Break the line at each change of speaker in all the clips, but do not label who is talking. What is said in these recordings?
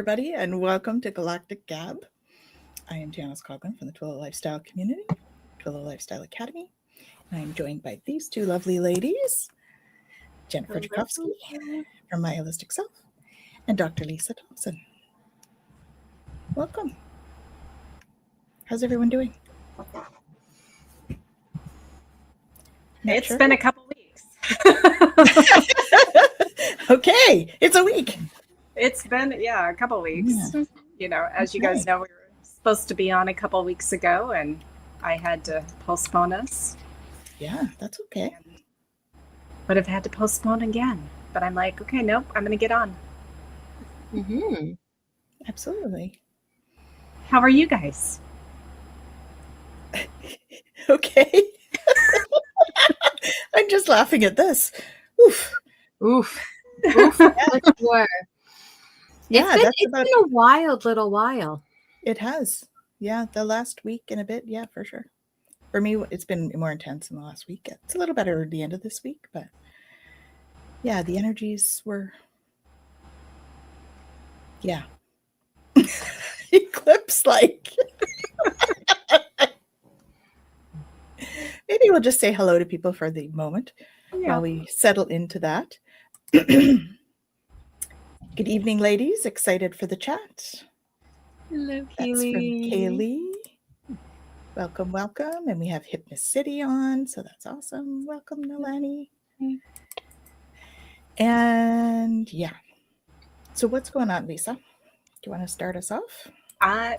everybody, and welcome to Galactic Gab. I am Tanys Coughlan from the Twillo Lifestyle Community, Twillo Lifestyle Academy, and I am joined by these two lovely ladies, Jennifer Jurkofsky from My Holistic Self, and Dr. Lisa Thompson. Welcome. How's everyone doing?
It's been a couple weeks.
Okay, it's a week.
It's been, a couple weeks. Yeah. You know, as you guys know, we were supposed to be on a couple weeks ago, and I had to postpone us.
Yeah, that's okay.
Would have had to postpone again. But I'm like, okay, nope, I'm going to get on.
Mm-hmm. Absolutely.
How are you guys?
Okay. I'm just laughing at this. Oof.
Oof. Oof. Sure.
Yeah,
it's been a wild little while.
It has. Yeah, the last week and a bit. Yeah, for sure. For me, it's been more intense in the last week. It's a little better at the end of this week, but yeah, the energies were, eclipse-like. Maybe we'll just say hello to people for the moment while we settle into that. Good evening, ladies. Excited for the chat.
Hello, Kaylee.
That's from Kaylee. Welcome, welcome. And we have Hypnus City on, so that's awesome. Welcome, Nalani. And so what's going on, Lisa? Do you want to start us off?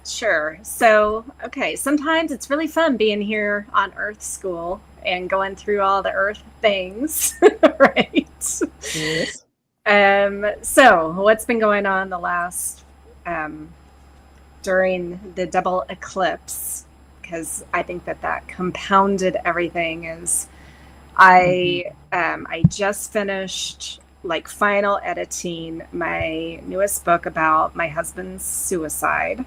Sure. So, okay, sometimes it's really fun being here on Earth School and going through all the Earth things, right?
Yes.
So what's been going on the last, during the double eclipse, because I think that compounded everything, is I just finished final editing my newest book about my husband's suicide.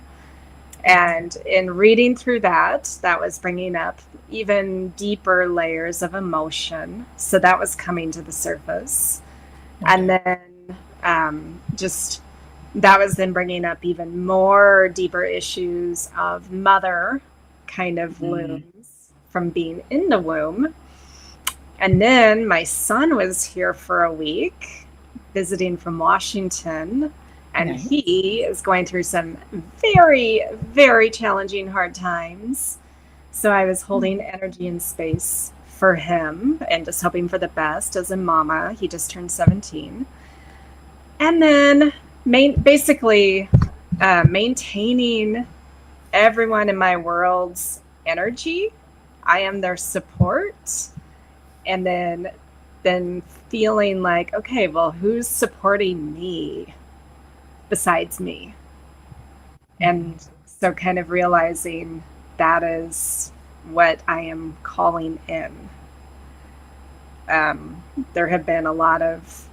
And in reading through that was bringing up even deeper layers of emotion. So that was coming to the surface. Okay. And then that was then bringing up even more deeper issues of mother kind of looms from being in the womb. And then my son was here for a week visiting from Washington, and he is going through some very, very challenging, hard times. So I was holding energy and space for him and just hoping for the best as a mama. He just turned 17. And then basically maintaining everyone in my world's energy. I am their support. And then feeling like, okay, well, who's supporting me besides me? And so kind of realizing that is what I am calling in. There have been a lot of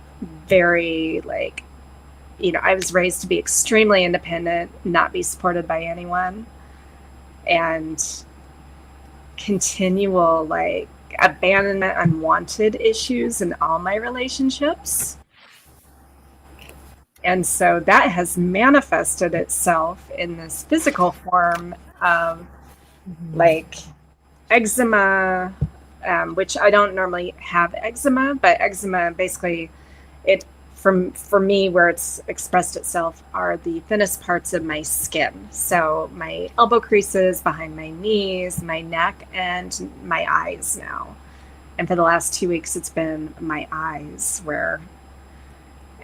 very I was raised to be extremely independent, not be supported by anyone, and continual abandonment, unwanted issues in all my relationships. And so that has manifested itself in this physical form of eczema, which I don't normally have eczema, but eczema basically, for me, where it's expressed itself are the thinnest parts of my skin. So my elbow creases, behind my knees, my neck, and my eyes now. And for the last 2 weeks, it's been my eyes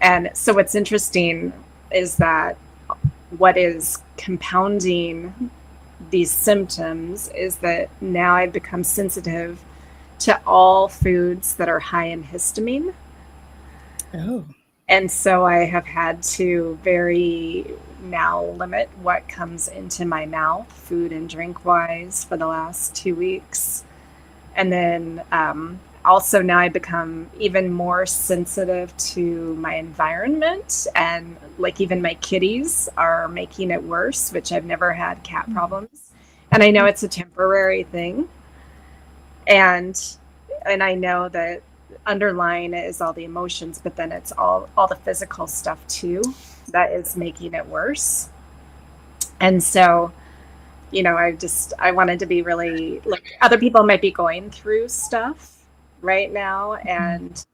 and so what's interesting is that what is compounding these symptoms is that now I've become sensitive to all foods that are high in histamine.
Oh.
And so I have had to now limit what comes into my mouth, food and drink wise, for the last 2 weeks. And then also now I become even more sensitive to my environment, and even my kitties are making it worse, which I've never had cat problems. And I know it's a temporary thing. And I know that underlying it is all the emotions, but then it's all the physical stuff too. that is making it worse. And so, I wanted to be really, like, other people might be going through stuff right now, and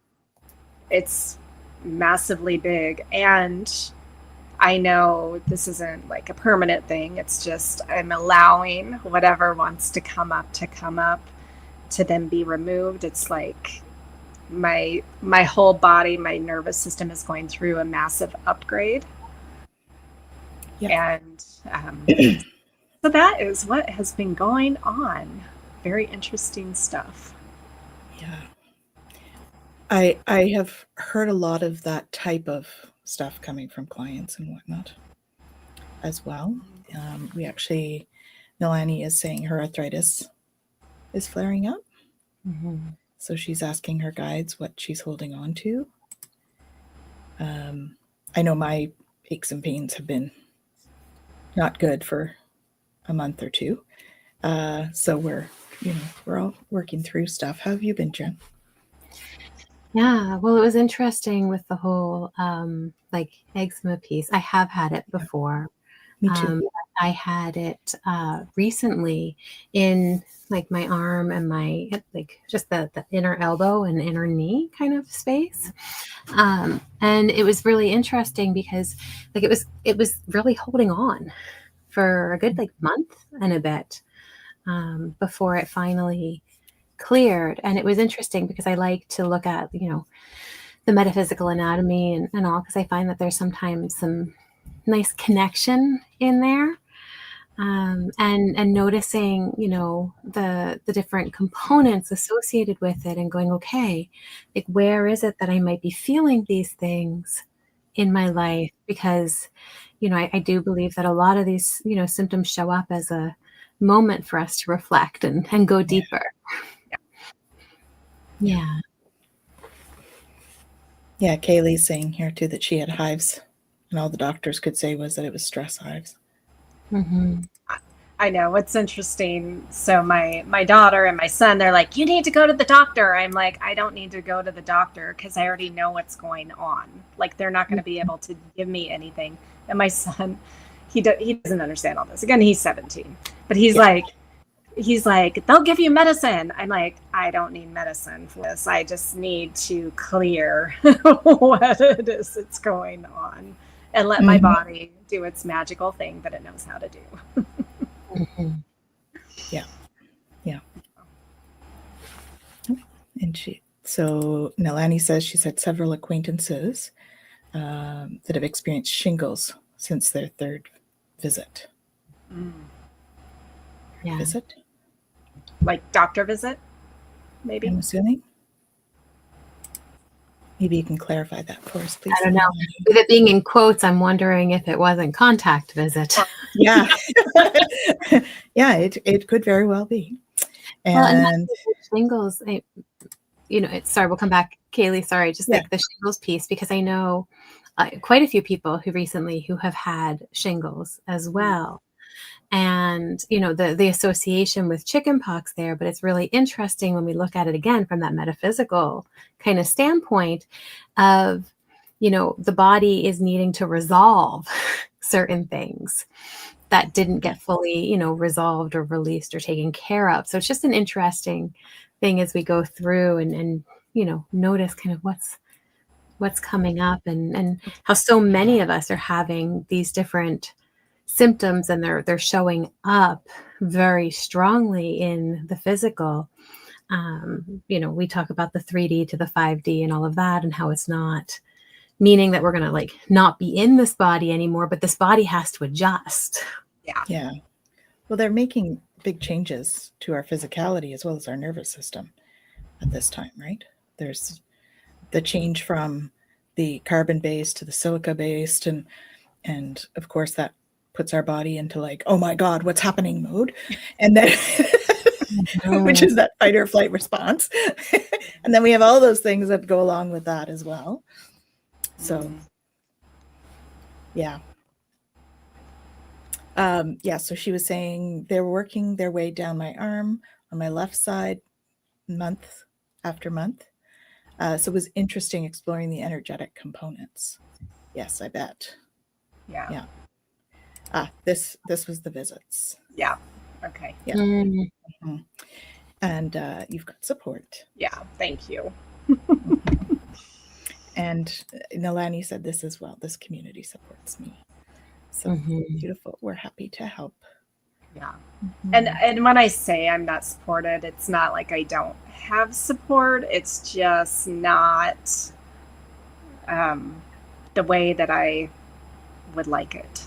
it's massively big. And I know this isn't like a permanent thing. It's just I'm allowing whatever wants to come up to then be removed. It's like my whole body, my nervous system is going through a massive upgrade.
Yeah.
And so that is what has been going on. Very interesting stuff.
Yeah. I have heard a lot of that type of stuff coming from clients and whatnot as well. We actually, Melanie is saying her arthritis is flaring up. So she's asking her guides what she's holding on to. I know my aches and pains have been not good for a month or two. So we're all working through stuff. How have you been, Jen?
Yeah, well, it was interesting with the whole like eczema piece. I have had it before.
Me too.
I had it recently in like my arm and my like just the inner elbow and inner knee kind of space. And it was really interesting because like it was really holding on for a good like month and a bit before it finally cleared. And it was interesting because I like to look at, the metaphysical anatomy and all, because I find that there's sometimes some nice connection in there. And noticing, the different components associated with it and going, okay, like where is it that I might be feeling these things in my life? Because, I do believe that a lot of these, symptoms show up as a moment for us to reflect and go deeper. Yeah.
Yeah, Kaylee's saying here too that she had hives, and all the doctors could say was that it was stress hives.
Mm-hmm.
I know what's interesting. So my daughter and my son, they're like, you need to go to the doctor. I'm like, I don't need to go to the doctor because I already know what's going on. Like they're not going to be able to give me anything. And my son, he doesn't understand all this. Again, he's 17, but he's like, they'll give you medicine. I'm like, I don't need medicine for this. I just need to clear what it is that's going on and let my body do its magical thing that it knows how to do.
Yeah. And so Nalani says she's had several acquaintances that have experienced shingles since their third visit.
Yeah.
Visit?
Like doctor visit, maybe?
I'm assuming. Maybe you can clarify that for us, please.
I don't know. With it being in quotes, I'm wondering if it wasn't contact visit.
Yeah. Yeah, it could very well be. And
shingles, sorry, we'll come back, Kaylee. Sorry, just like the shingles piece, because I know quite a few people who have had shingles as well. And, the association with chickenpox there, but it's really interesting when we look at it again from that metaphysical kind of standpoint of, the body is needing to resolve certain things that didn't get fully, resolved or released or taken care of. So it's just an interesting thing as we go through and notice kind of what's coming up and how so many of us are having these different symptoms and they're showing up very strongly in the physical. We talk about the 3D to the 5D and all of that and how it's not meaning that we're going to like not be in this body anymore, but this body has to adjust.
Yeah. Well, they're making big changes to our physicality as well as our nervous system at this time, right? There's the change from the carbon-based to the silica-based, and of course that puts our body into like, oh my God, what's happening mode. And then, which is that fight or flight response. And then we have all those things that go along with that as well. So, yeah. So she was saying they were working their way down my arm on my left side month after month. So it was interesting exploring the energetic components. Yes, I bet.
Yeah.
This was the visits.
Yeah. Okay.
Yeah.
Mm.
Mhm. And you've got support.
Yeah. Thank you.
And Nalani said this as well. This community supports me. So beautiful. We're happy to help.
Yeah. And when I say I'm not supported, it's not like I don't have support. It's just not the way that I would like it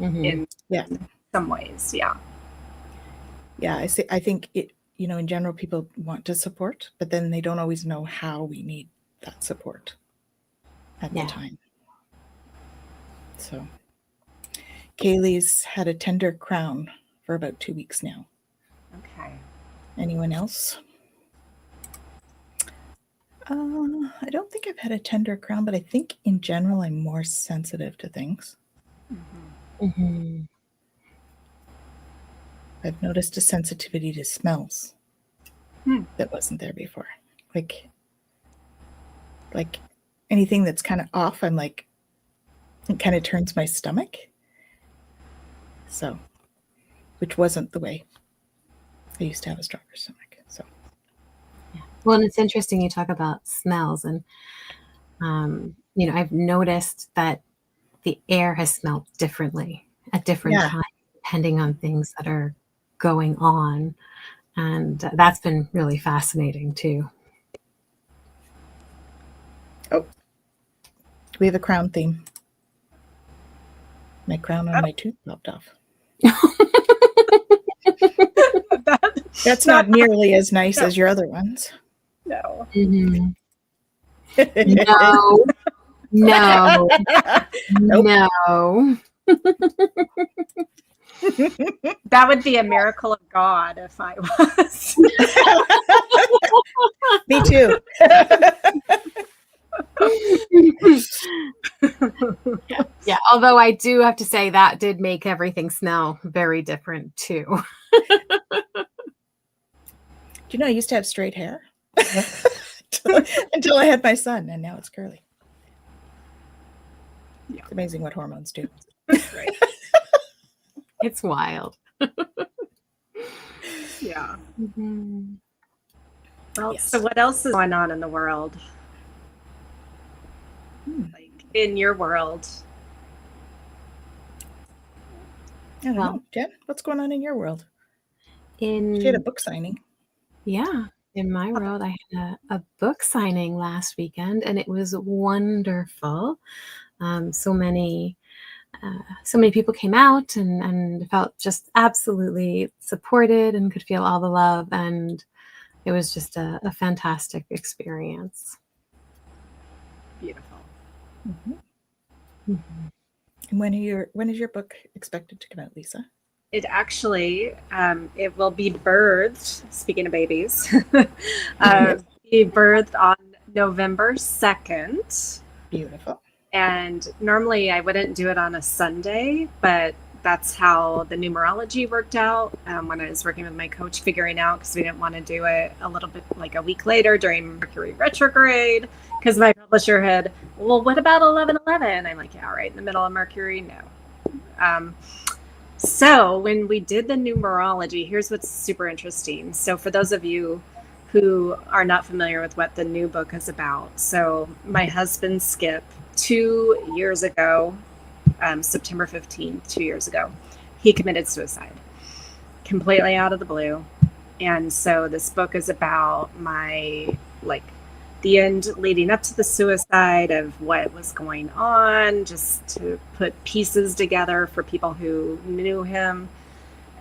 in some ways. Yeah.
Yeah. I think it, in general, people want to support, but then they don't always know how we need that support at the time. So Kaylee's had a tender crown for about 2 weeks now.
Okay.
Anyone else? I don't think I've had a tender crown, but I think in general I'm more sensitive to things. I've noticed a sensitivity to smells that wasn't there before. Like anything that's kind of off, I'm like, it kind of turns my stomach. So, which wasn't the way I used to have a stronger stomach. So,
well, and it's interesting you talk about smells, and I've noticed that the air has smelled differently at different times, depending on things that are going on, and that's been really fascinating too.
Oh, we have a crown theme. My crown on my tooth popped off. That's not nearly as nice as your other ones.
No.
No. No. No.
That would be a miracle of God if I was.
Me too.
Yeah, although I do have to say that did make everything smell very different too.
Do you know I used to have straight hair until I had my son, and now it's curly. Yeah. It's amazing what hormones do.
Right.
It's wild.
Yeah. Well, so what else is going on in the world? Like in your world?
I don't know. Jen, what's going on in your world?
She
had a book signing.
Yeah. In my world, I had a book signing last weekend, and it was wonderful. So many people came out and felt just absolutely supported and could feel all the love, and it was just a fantastic experience.
Beautiful.
And when is your book expected to come out, Lisa?
It actually, it will be birthed, speaking of babies, be birthed on November 2nd.
Beautiful.
And normally I wouldn't do it on a Sunday, but that's how the numerology worked out when I was working with my coach, figuring out, because we didn't want to do it a little bit like a week later during Mercury retrograde, because my publisher had, well, what about 11/11? I'm like, yeah, right in the middle of Mercury, no. So when we did the numerology, here's what's super interesting. So for those of you who are not familiar with what the new book is about, so my husband Skip, 2 years ago, September 15th, 2 years ago, he committed suicide completely out of the blue. And so this book is about the end leading up to the suicide, of what was going on, just to put pieces together for people who knew him.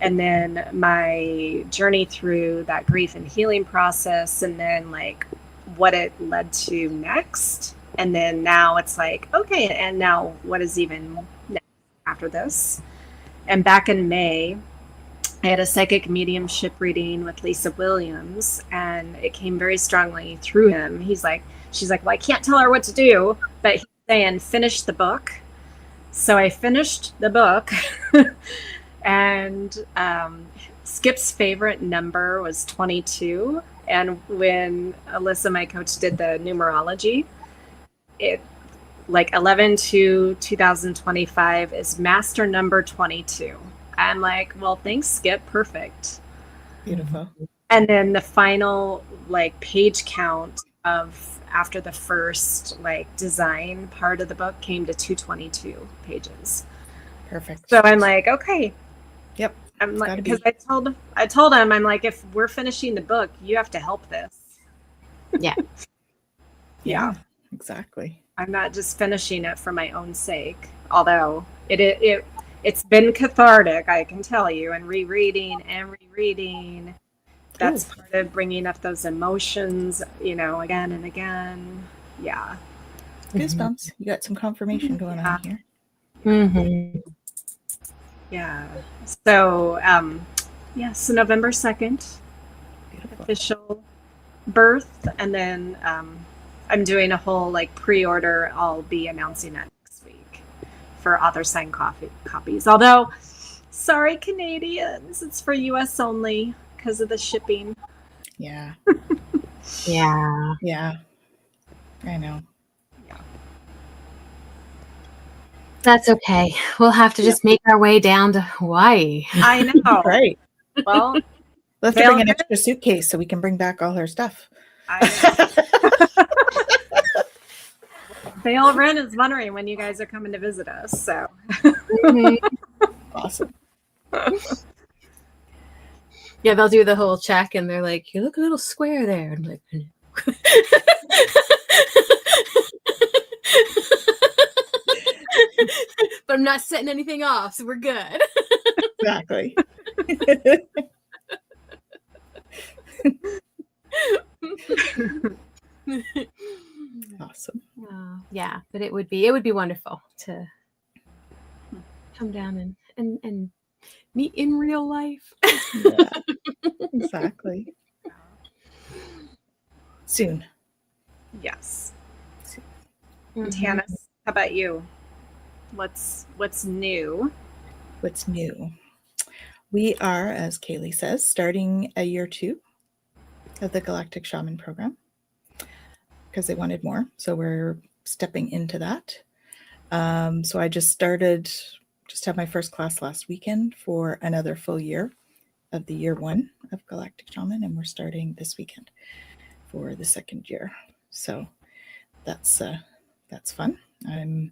And then my journey through that grief and healing process, and then what it led to next. And then now it's okay, and now what is even next after this? And back in May, I had a psychic mediumship reading with Lisa Williams, and it came very strongly through him. She's like, well, I can't tell her what to do, but he's saying, finish the book. So I finished the book, and Skip's favorite number was 22. And when Alyssa, my coach, did the numerology, it like 11/2/2025 is master number 22. I'm like, well, thanks, Skip. Perfect.
Beautiful.
And then the final like page count of after the first like design part of the book came to 222 pages.
Perfect.
So I'm like, okay.
Yep.
I'm
It's
like,
gotta
because
be.
I told him, I'm like, if we're finishing the book, you have to help this.
Yeah.
Yeah.
Exactly.
I'm not just finishing it for my own sake. Although it's been cathartic, I can tell you, and rereading. That's
Ooh.
part of bringing up those emotions, you know, again and again. Yeah.
Goosebumps. You got some confirmation going
Yeah.
on here.
Mm-hmm.
Yeah. So, so November 2nd,
Beautiful.
official birth. And then I'm doing a whole like pre-order. I'll be announcing that next week for author signed copies. Although, sorry, Canadians, it's for US only because of the shipping.
Yeah.
Yeah.
Yeah. I know.
That's okay. We'll have to just make our way down to Hawaii.
I know.
Right.
Well,
We'll have to bring an extra suitcase so we can bring back all her stuff.
Vale Ren is wondering when you guys are coming to visit us. So
Awesome.
Yeah, they'll do the whole check and they're like, you look a little square there. I'm like, but I'm not setting anything off, so we're good.
Exactly. Awesome.
Yeah, but it would be wonderful to come down and meet in real life.
Yeah, exactly. Soon.
yes.
Mhm.
Tanys, how about you? What's new?
What's new? We are, as Kaylee says, starting a year 2 of the Galactic Shaman program because they wanted more. So we're stepping into that. So I just had my first class last weekend for another full year of the year 1 of Galactic Shaman. And we're starting this weekend for the second year. So that's fun. I'm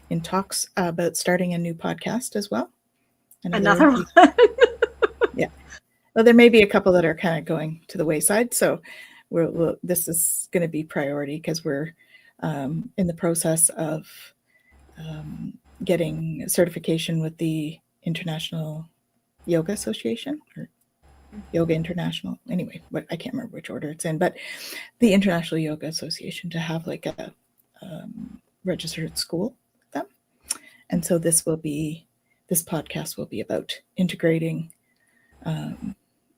in talks about starting a new podcast as well.
Another one.
Yeah. Well, there may be a couple that are kind of going to the wayside. So this is going to be priority because we're in the process of getting certification with the International Yoga Association or Yoga International. Anyway, I can't remember which order it's in, but the International Yoga Association to have like a registered school with them. And so this podcast will be about integrating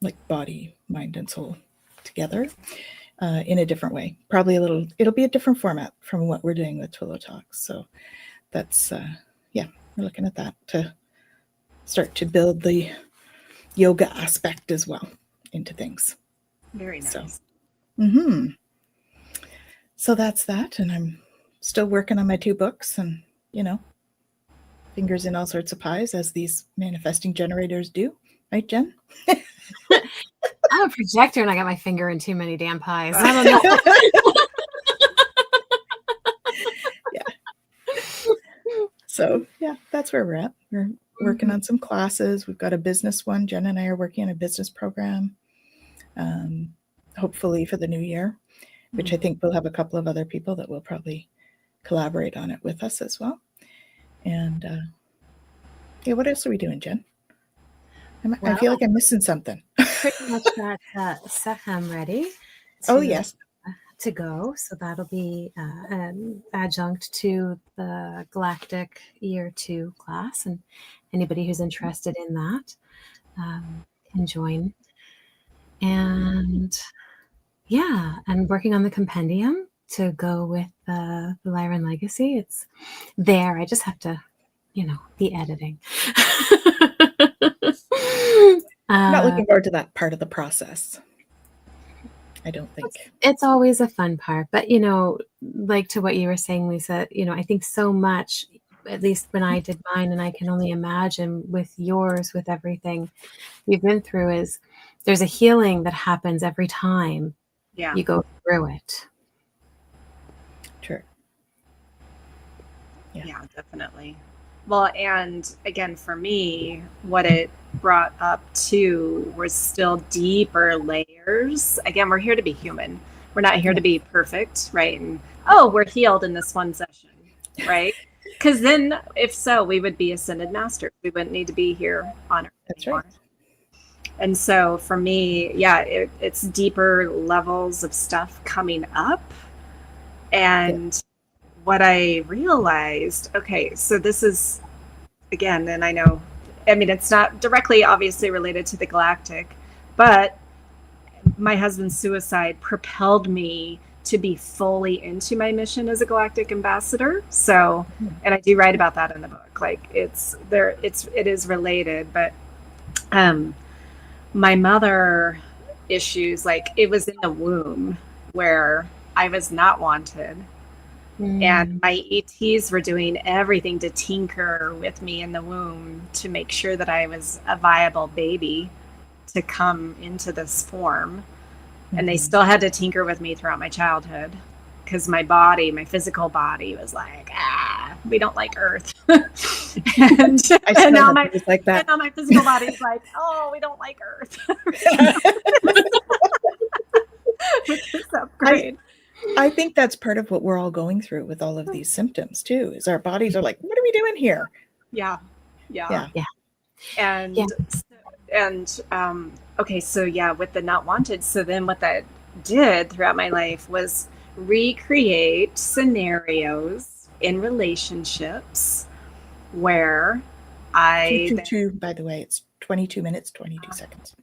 like body, mind, and soul together in a different way. Probably it'll be a different format from what we're doing with Twillo Talks. So that's, we're looking at that to start to build the yoga aspect as well into things.
Very nice.
So that's that. And I'm still working on my 2 books and, fingers in all sorts of pies as these manifesting generators do. Right, Jen?
I'm a projector and I got my finger in too many damn pies. I don't know.
Yeah. So, that's where we're at. We're working on some classes. We've got a business one. Jen and I are working on a business program, hopefully for the new year, which I think we'll have a couple of other people that will probably collaborate on it with us as well. And what else are we doing, Jen? I feel like I'm missing something.
Pretty much got Sechem ready.
Yes.
To go. So that'll be an adjunct to the Galactic Year 2 class. And anybody who's interested in that can join. And and working on the compendium to go with the Lyran Legacy. It's there. I just have to, the editing.
I'm not looking forward to that part of the process. I don't think.
It's always a fun part. But, you know, like to what you were saying, Lisa, you know, I think so much, at least when I did mine, and I can only imagine with yours, with everything you've been through, is there's a healing that happens every time you go through it.
True.
Yeah, definitely. Well, and again, for me, what it brought up too was still deeper layers. Again, we're here to be human. We're not here to be perfect, right? And we're healed in this one session, right? Because then, if so, we would be ascended masters. We wouldn't need to be here on Earth.
That's
anymore.
right.
And so for me, yeah, it's deeper levels of stuff coming up. And what I realized, okay, so this is, again, and I mean, it's not directly obviously related to the galactic, but my husband's suicide propelled me to be fully into my mission as a galactic ambassador. So, and I do write about that in the book. Like it is related, but my mother issues, like it was in the womb where I was not wanted. And my ETs were doing everything to tinker with me in the womb to make sure that I was a viable baby to come into this form. And they still had to tinker with me throughout my childhood because my body, my physical body was like, we don't like Earth. and now my physical body is like, oh, we don't like Earth. With this upgrade.
I think that's part of what we're all going through with all of these symptoms too, is our bodies are like, what are we doing here?
Yeah. And okay, so yeah, with the not wanted. So then what that did throughout my life was recreate scenarios in relationships where
by the way, it's 22 minutes, 22 seconds.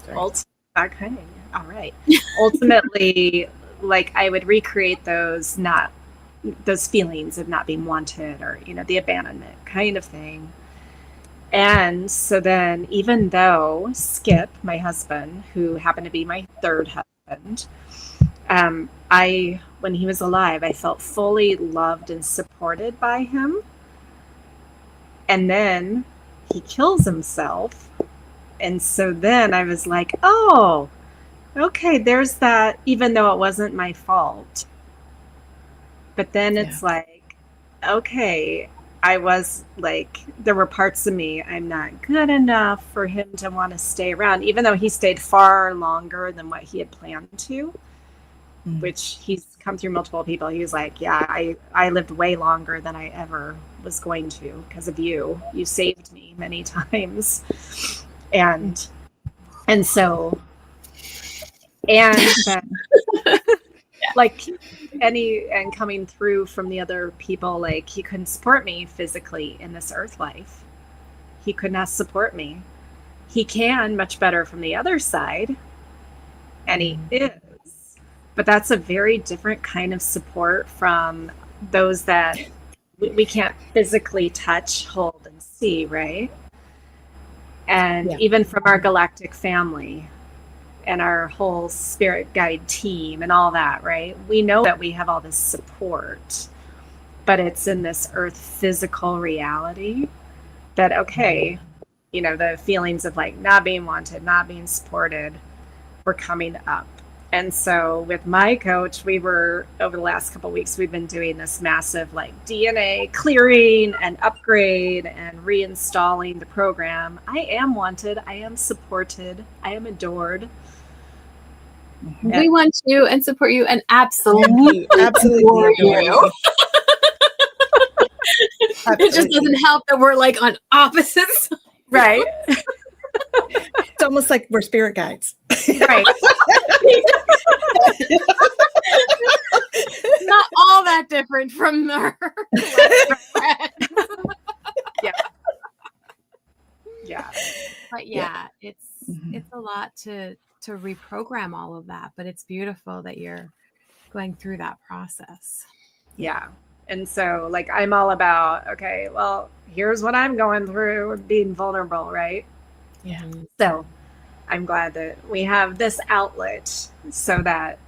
Okay. All right. Ultimately, like I would recreate those feelings of not being wanted, or, you know, the abandonment kind of thing. And so then, even though Skip, my husband, who happened to be my third husband, when he was alive, I felt fully loved and supported by him. And then he kills himself. And so then I was like, oh, okay, there's that, even though it wasn't my fault. But then it's like, okay, I was like, there were parts of me, I'm not good enough for him to want to stay around, even though he stayed far longer than what he had planned to, which he's come through multiple people. He was like, yeah, I lived way longer than I ever was going to because of you. You saved me many times. And so, and like and coming through from the other people, like he couldn't support me physically in this earth life. He could not support me. He can much better from the other side, and he is, but that's a very different kind of support from those that we can't physically touch, hold, and see, right? And even from our galactic family and our whole spirit guide team and all that, right? We know that we have all this support, but it's in this earth physical reality that, okay, you know, the feelings of like not being wanted, not being supported were coming up. And so with my coach, we were, over the last couple of weeks, we've been doing this massive like DNA clearing and upgrade and reinstalling the program. I am wanted. I am supported. I am adored.
We want you and support you and absolutely
adore you.
It just doesn't help that we're like on opposites.
Right.
It's almost like we're spirit guides.
Right.
Not all that different from her.
Yeah.
But it's a lot to reprogram all of that, but it's beautiful that you're going through that process.
Yeah. And so like I'm all about, okay, well, here's what I'm going through, being vulnerable, right?
Yeah.
So I'm glad that we have this outlet so that,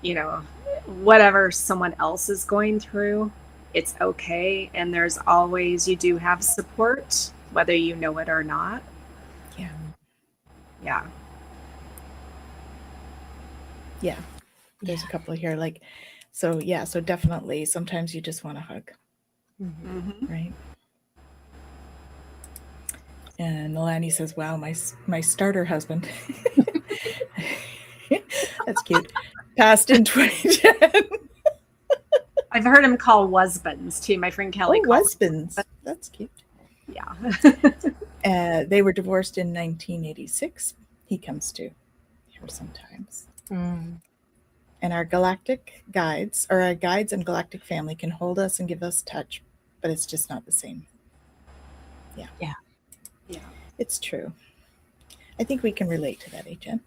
you know, whatever someone else is going through, it's okay. And there's always, you do have support, whether you know it or not.
Yeah.
Yeah.
Yeah. There's a couple here. Like, so yeah, so definitely sometimes you just want a hug.
Mm-hmm.
Right. And Nalani says, wow, my starter husband. That's cute. Passed in 2010.
I've heard him call husbands too. My friend Kelly calls
husbands. That's cute.
Yeah.
They were divorced in 1986. He comes to here sometimes. And our galactic guides, or our guides and galactic family, can hold us and give us touch, but it's just not the same. Yeah.
Yeah.
Yeah.
It's true. I think we can relate to that, Jen.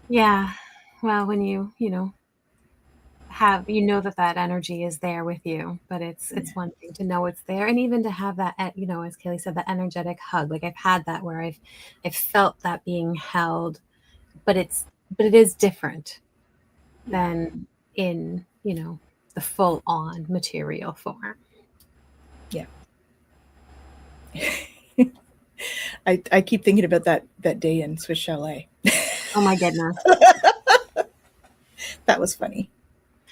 Yeah. Well, when you know, have, you know, that energy is there with you, but it's one thing to know it's there, and even to have that, you know, as Kaylee said, that energetic hug. Like I've had that where I've felt that being held, but it is different than in, you know, the full on material form.
Yeah. I keep thinking about that day in Swiss Chalet.
Oh my goodness.
That was funny.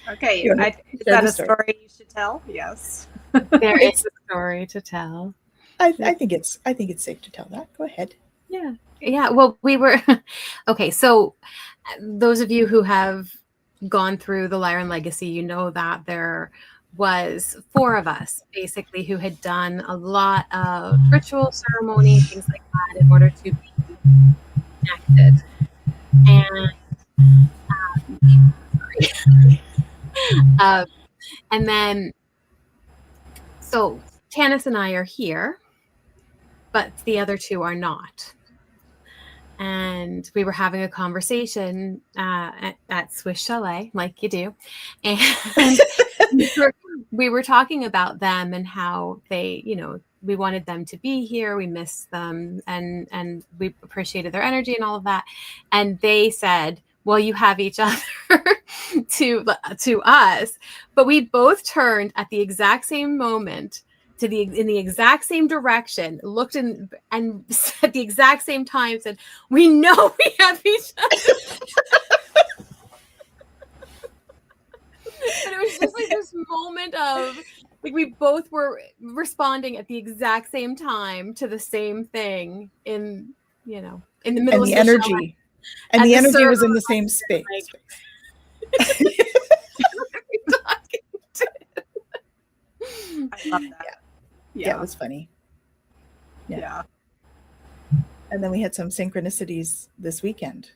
Okay. Is that a story you should tell? Yes.
There is a story to tell.
I think it's safe to tell that. Go ahead.
Yeah. Yeah. Well, we were okay. So those of you who have gone through the Lyran Legacy, you know that there was 4 of us basically who had done a lot of ritual ceremony, things like that, in order to be connected. And then, so Tanys and I are here, but the other 2 are not. And we were having a conversation at Swiss Chalet, like you do. And we were talking about them and how they, you know, we wanted them to be here. We missed them, and we appreciated their energy and all of that. And they said, well, you have each other to us. But we both turned at the exact same moment in the exact same direction, looked in and at the exact same time said, we know we have each other. And it was just like this moment of like we both were responding at the exact same time to the same thing in, you know, in the middle
and
of
the energy. And the energy was in the same space.
I love that.
Yeah, it was funny.
Yeah.
And then we had some synchronicities this weekend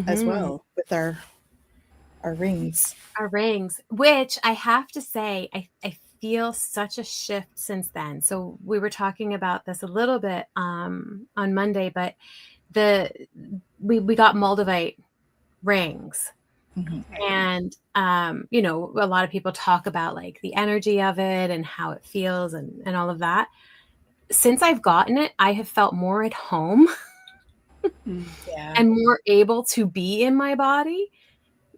as well with our rings.
Our rings, which I have to say, I feel such a shift since then. So we were talking about this a little bit on Monday, but we got Moldavite rings. And you know, a lot of people talk about like the energy of it and how it feels and all of that. Since I've gotten it, I have felt more at home and more able to be in my body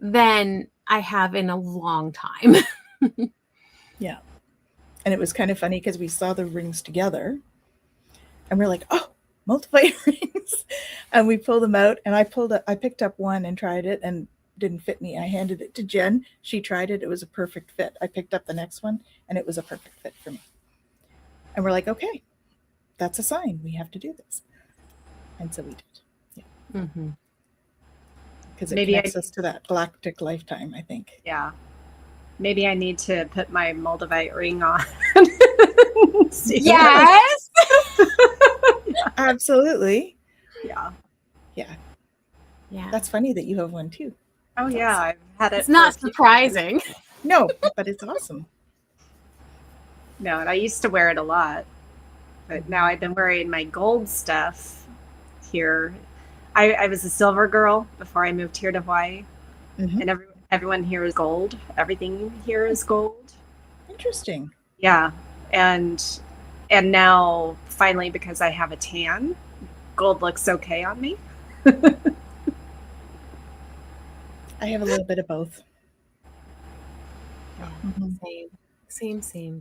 than I have in a long time.
Yeah. And it was kind of funny because we saw the rings together and we're like, oh, multiple rings. And we pulled them out, and I picked up one and tried it and didn't fit me. I handed it to Jen. She tried it. It was a perfect fit. I picked up the next one and it was a perfect fit for me. And we're like, okay, that's a sign. We have to do this. And so we did. Yeah. Because it connects us to that galactic lifetime, I think.
Yeah. Maybe I need to put my Moldavite ring on.
Yes.
Absolutely.
Yeah.
Yeah.
Yeah.
That's funny that you have one too.
Oh yeah, I've had it.
It's not surprising.
No, but it's awesome.
No, and I used to wear it a lot, but now I've been wearing my gold stuff here. I was a silver girl before I moved here to Hawaii, and everyone here is gold. Everything here is gold.
Interesting.
Yeah, and now finally, because I have a tan, gold looks okay on me.
I have a little bit of both.
Yeah,
Mhm.
same.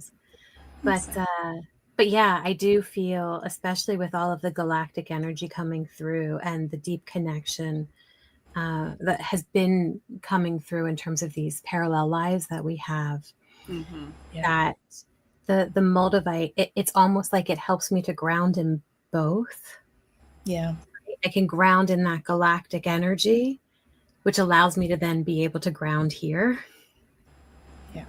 But yeah, I do feel, especially with all of the galactic energy coming through and the deep connection that has been coming through in terms of these parallel lives that we have,
Yeah.
that the Moldavite, it's almost like it helps me to ground in both.
Yeah.
I can ground in that galactic energy, which allows me to then be able to ground here.
Yeah.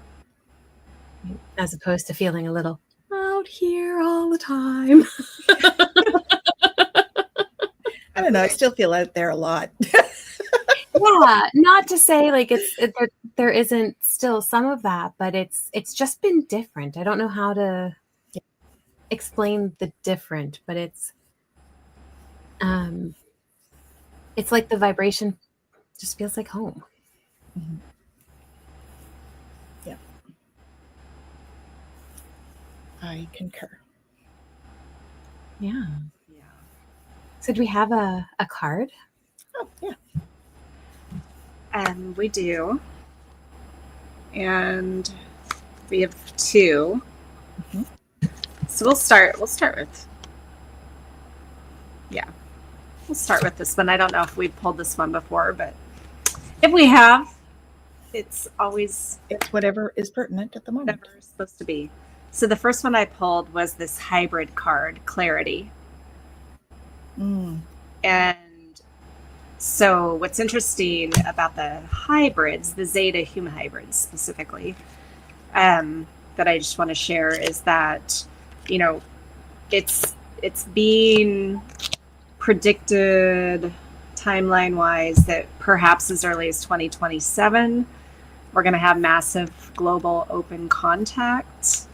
As opposed to feeling a little out here all the time.
I don't know. I still feel out there a lot.
Yeah, not to say like there isn't still some of that, but it's just been different. I don't know how to explain the different, but it's like the vibration just feels like home.
Mhm. Yeah. I concur.
Yeah. So do we have a card?
Oh, yeah.
We do. And we have two.
Mhm.
So we'll start with, we'll start with this one. I don't know if we've pulled this one before, but if we have, it's always
It's whatever is pertinent at the moment.
whatever it's supposed to be. So the first one I pulled was this hybrid card, Clarity. And so what's interesting about the hybrids, the Zeta human hybrids specifically, that I just want to share is that, you know, it's being predicted timeline wise that perhaps as early as 2027 we're going to have massive global open contact,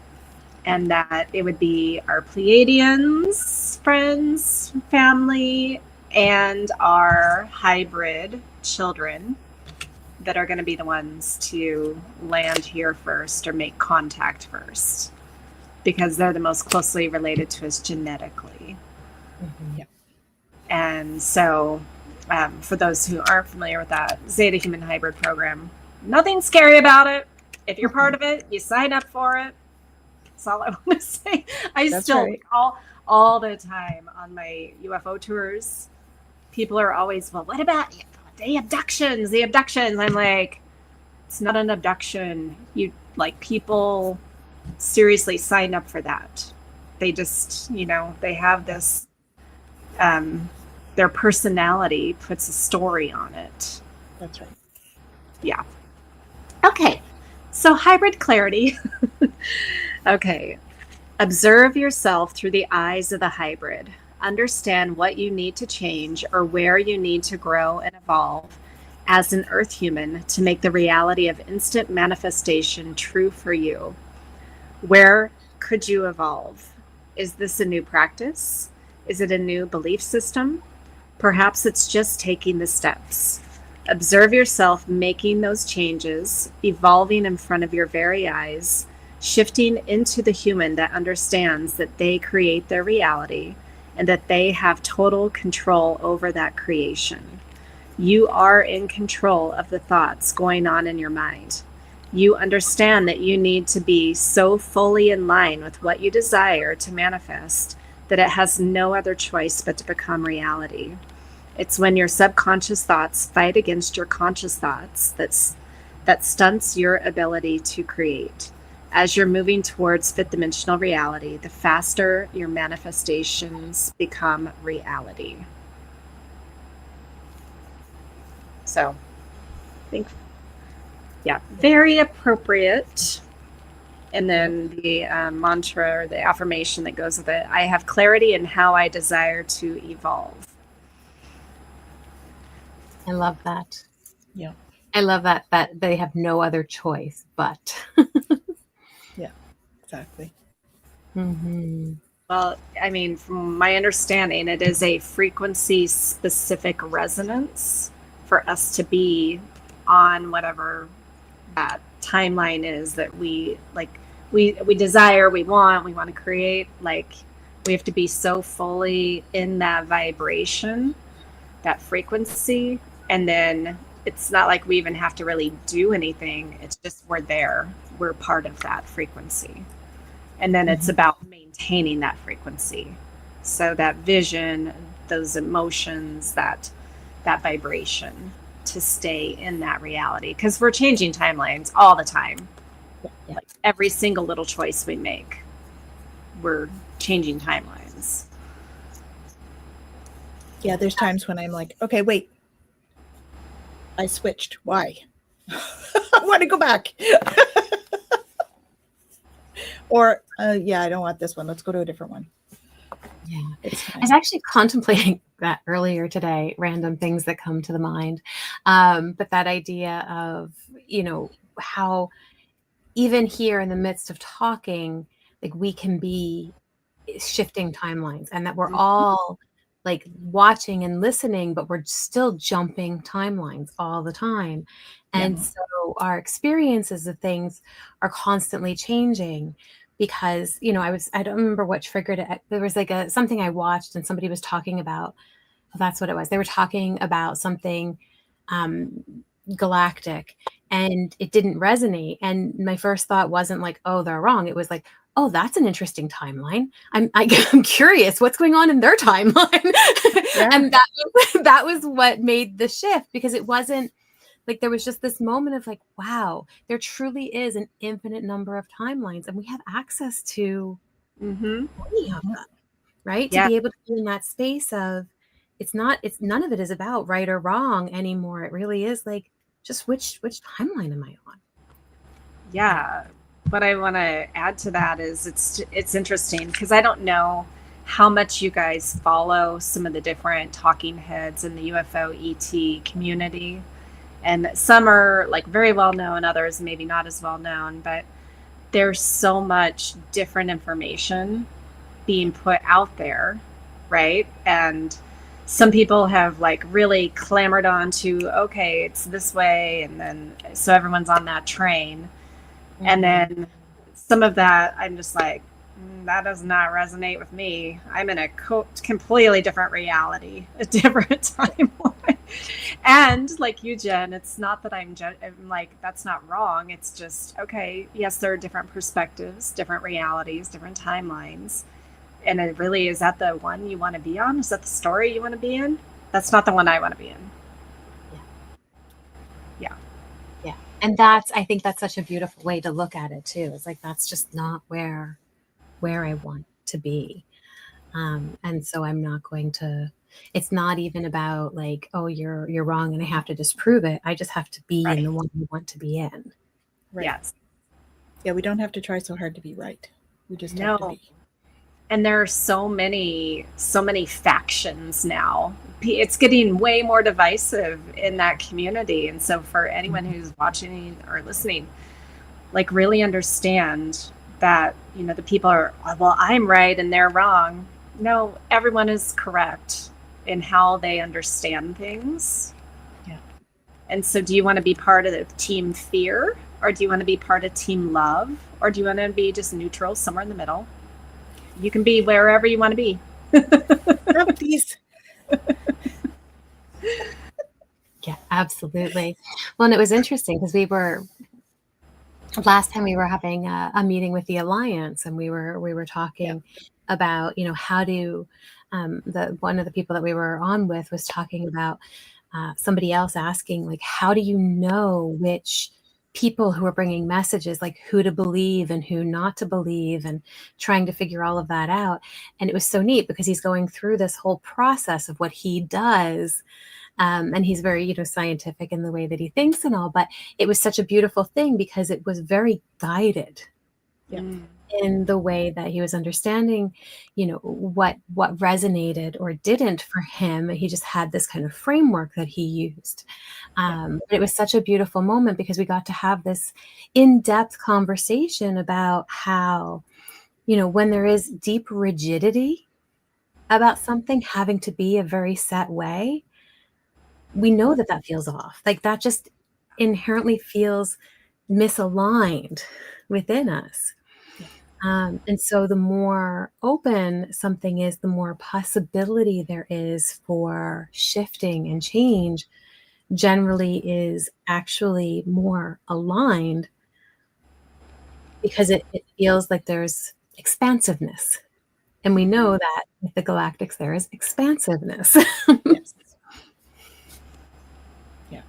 and that it would be our Pleiadians, friends, family, and our hybrid children that are going to be the ones to land here first or make contact first, because they're the most closely related to us genetically.
Yeah.
And so for those who aren't familiar with that Zeta Human Hybrid program, nothing scary about it. If you're part of it, you sign up for it. That's all I want to say.
That's
still
right.
all the time on my UFO tours, people are always, well, what about the abductions? I'm like, it's not an abduction. You like, people seriously sign up for that. They just, they have this, their personality puts a story on it.
That's right.
Yeah. Okay. So hybrid clarity. Okay. Observe yourself through the eyes of the hybrid. Understand what you need to change or where you need to grow and evolve as an earth human to make the reality of instant manifestation true for you. Where could you evolve? Is this a new practice? Is it a new belief system? Perhaps it's just taking the steps. Observe yourself making those changes, evolving in front of your very eyes, shifting into the human that understands that they create their reality and that they have total control over that creation. You are in control of the thoughts going on in your mind. You understand that you need to be so fully in line with what you desire to manifest that it has no other choice but to become reality. It's when your subconscious thoughts fight against your conscious thoughts that stunts your ability to create. As you're moving towards fifth dimensional reality, the faster your manifestations become reality. So, I think, yeah, very appropriate. And then the mantra or the affirmation that goes with it: I have clarity in how I desire to evolve.
I love that.
Yeah.
I love that they have no other choice but.
Yeah, exactly.
Mm-hmm.
Well, I mean, from my understanding, it is a frequency-specific resonance for us to be on whatever that timeline is that we desire, we want to create. Like, We have to be so fully in that vibration, that frequency, and then it's not like we even have to really do anything. It's just we're there. We're part of that frequency. And then it's about maintaining that frequency. So that vision, those emotions, that vibration, to stay in that reality. Because we're changing timelines all the time.
Yeah.
Like every single little choice we make, we're changing timelines.
Yeah, there's times when I'm like, okay, wait. I switched. Why? I want to go back. Or, yeah, I don't want this one. Let's go to a different one.
Yeah. I was actually contemplating that earlier today, random things that come to the mind. But that idea of, you know, how even here in the midst of talking, like we can be shifting timelines, and that we're all like watching and listening, but we're still jumping timelines all the time. And so our experiences of things are constantly changing because, you know, I don't remember what triggered it. There was like something I watched and somebody was talking about, that's what it was. They were talking about something galactic, and it didn't resonate. And my first thought wasn't like, oh, they're wrong. It was like, oh, that's an interesting timeline. I'm curious what's going on in their timeline.
Yeah.
And that was what made the shift, because it wasn't like there was just this moment of like, wow, there truly is an infinite number of timelines, and we have access to any of them, right?
Yeah.
To be able to be in that space of none of it is about right or wrong anymore. It really is like, just which timeline am I on?
Yeah. What I want to add to that is it's interesting because I don't know how much you guys follow some of the different talking heads in the UFO ET community. And some are like very well known, others maybe not as well known, but there's so much different information being put out there, right? And some people have like really clamored on to, okay, it's this way, and then so everyone's on that train. And then some of that, I'm just like, that does not resonate with me. I'm in a completely different reality, a different timeline. And like you, Jen, it's not that I'm like, that's not wrong. It's just, okay, yes, there are different perspectives, different realities, different timelines. And it really, is that the one you want to be on? Is that the story you want to be in? That's not the one I want to be in.
Yeah. And I think that's such a beautiful way to look at it too. It's like, that's just not where I want to be. And so I'm not going to, it's not even about like, oh, you're wrong and I have to disprove it. I just have to be in the one you want to be in.
Right.
Yes.
Yeah, we don't have to try so hard to be right. We just have to be.
And there are so many factions now. It's getting way more divisive in that community. And so for anyone who's watching or listening, like really understand that, you know, the people are, well, I'm right and they're wrong. No, everyone is correct in how they understand things.
Yeah.
And so do you want to be part of the team fear, or do you want to be part of team love, or do you want to be just neutral, somewhere in the middle? You can be wherever you want to be.
Please.
Yeah, absolutely. Well, and it was interesting because last time we were having a meeting with the Alliance, and we were talking about, you know, how do one of the people that we were on with was talking about somebody else asking, like, how do you know which people who are bringing messages, like who to believe and who not to believe, and trying to figure all of that out. And it was so neat because he's going through this whole process of what he does. And he's very, you know, scientific in the way that he thinks and all, but it was such a beautiful thing because it was very guided in the way that he was understanding, you know, what resonated or didn't for him. He just had this kind of framework that he used. But it was such a beautiful moment because we got to have this in-depth conversation about how, you know, when there is deep rigidity about something having to be a very set way, we know that feels off. Like that just inherently feels misaligned within us. And so the more open something is, the more possibility there is for shifting and change, generally is actually more aligned, because it feels like there's expansiveness. And we know that with the galactics, there is expansiveness.
Yes. Yeah.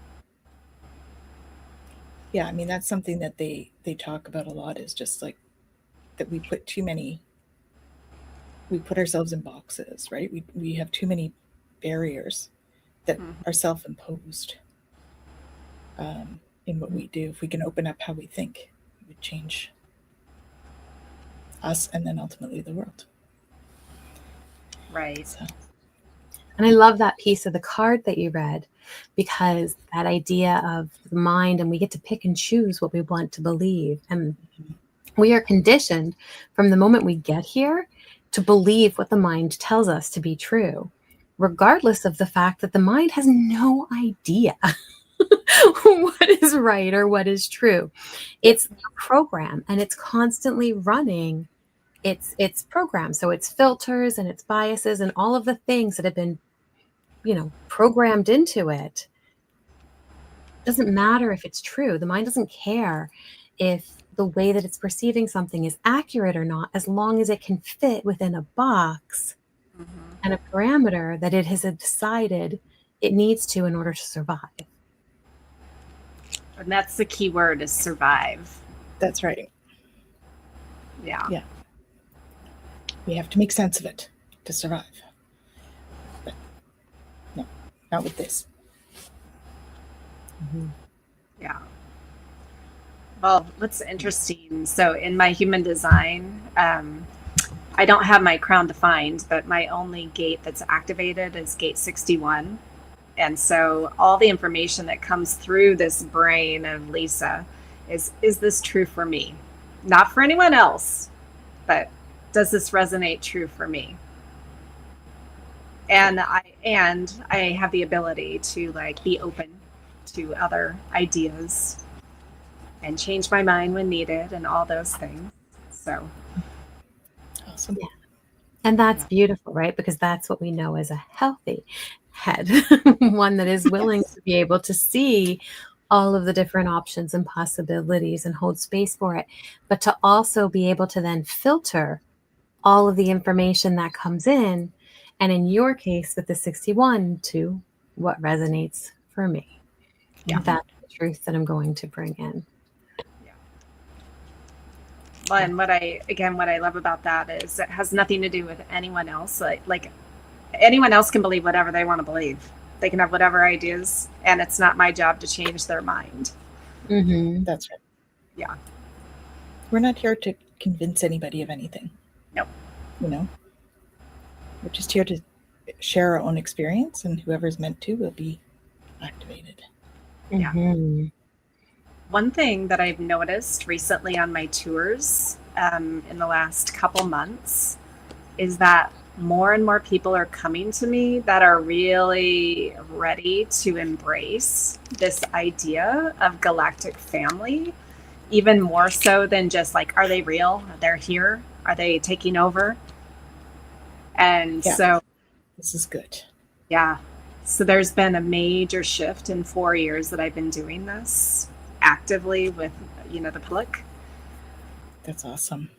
Yeah, I mean, that's something that they talk about a lot, is just like that we put ourselves in boxes, right? We have too many barriers that are self-imposed in what we do. If we can open up how we think, it would change us and then ultimately the world.
Right.
So.
And I love that piece of the card that you read, because that idea of the mind, and we get to pick and choose what we want to believe. And we are conditioned from the moment we get here to believe what the mind tells us to be true, regardless of the fact that the mind has no idea what is right or what is true. It's a program, and it's constantly running its program. So it's filters and its biases and all of the things that have been, programmed into it. Doesn't matter if it's true. The mind doesn't care if the way that it's perceiving something is accurate or not, as long as it can fit within a box and a parameter that it has decided it needs to in order to survive.
And that's the key word, is survive.
That's right.
Yeah.
Yeah. We have to make sense of it to survive. But no, not with this.
Yeah. Well, what's interesting, so in my human design, I don't have my crown defined, but my only gate that's activated is gate 61. And so all the information that comes through this brain of Lisa is this true for me? Not for anyone else, but does this resonate true for me? And I have the ability to be open to other ideas and change my mind when needed and all those things. So
awesome.
Yeah. And that's beautiful, right? Because that's what we know as a healthy head, one that is willing to be able to see all of the different options and possibilities and hold space for it, but to also be able to then filter all of the information that comes in. And in your case with the 61, to what resonates for me.
Yeah.
That's the truth that I'm going to bring in.
Well, and what I love about that is it has nothing to do with anyone else. Like anyone else can believe whatever they want to believe. They can have whatever ideas, and it's not my job to change their mind.
That's right.
Yeah.
We're not here to convince anybody of anything.
Nope.
We're just here to share our own experience, and whoever's meant to will be activated.
Yeah. One thing that I've noticed recently on my tours in the last couple months is that more and more people are coming to me that are really ready to embrace this idea of galactic family, even more so than just are they real? They're here? Are they taking over? And so
this is good.
Yeah. So there's been a major shift in 4 years that I've been doing this actively with, the public.
That's awesome.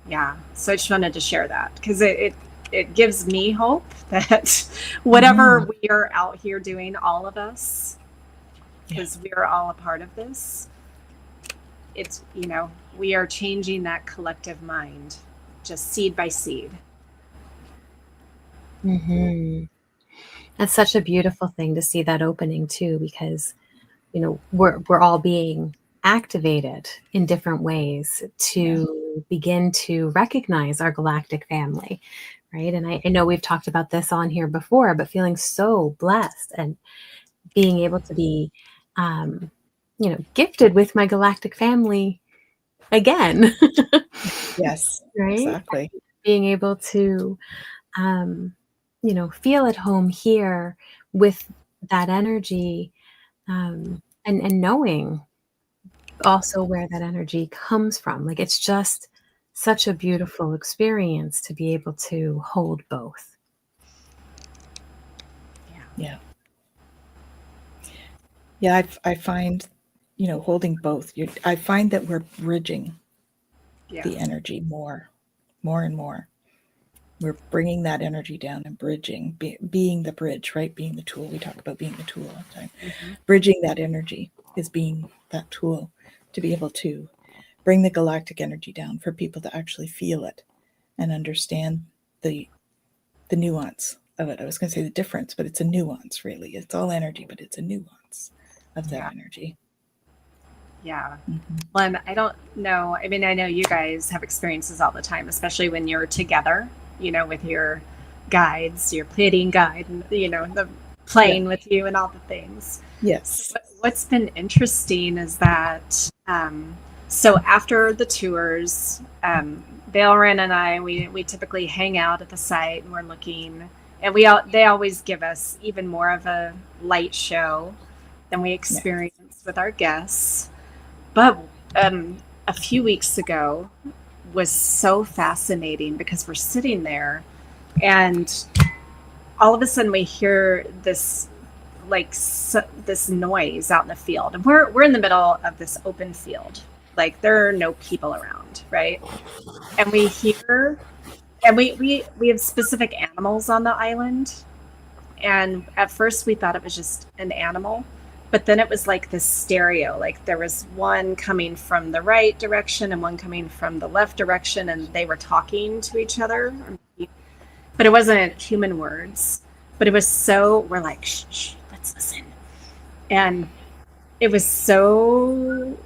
Yeah. So I just wanted to share that because it gives me hope that whatever we are out here doing, all of us, because we are all a part of this, it's, we are changing that collective mind, just seed by seed.
That's such a beautiful thing to see that opening too, because we're all being activated in different ways to begin to recognize our galactic family, right? And I know we've talked about this on here before, but feeling so blessed and being able to be gifted with my galactic family again.
Yes,
right?
Exactly.
Being able to feel at home here with that energy, and knowing also where that energy comes from. It's just such a beautiful experience to be able to hold both.
Yeah. I find, holding both, I find that we're bridging the energy more and more. We're bringing that energy down and bridging, being the bridge, right? Being the tool. We talk about being the tool all the time. Bridging that energy is being that tool to be able to bring the galactic energy down for people to actually feel it and understand the nuance of it. I was going to say the difference, but it's a nuance, really. It's all energy, but it's a nuance of that energy.
Yeah. Well, and I don't know. I mean, I know you guys have experiences all the time, especially when you're together, with your guides, your Pleiadian guide, and, the playing with you and all the things.
Yes.
So what's been interesting is that, so after the tours, Valrin and I, we typically hang out at the site and we're looking, and they always give us even more of a light show than we experience with our guests. But a few weeks ago was so fascinating because we're sitting there and all of a sudden we hear this this noise out in the field, and we're in the middle of this open field, like there are no people around, right? And we hear, and we have specific animals on the island, and at first we thought it was just an animal, but then it was like this stereo, like there was one coming from the right direction and one coming from the left direction, and they were talking to each other, but it wasn't human words. But it was so, we're like, shh, let's listen. And it was so,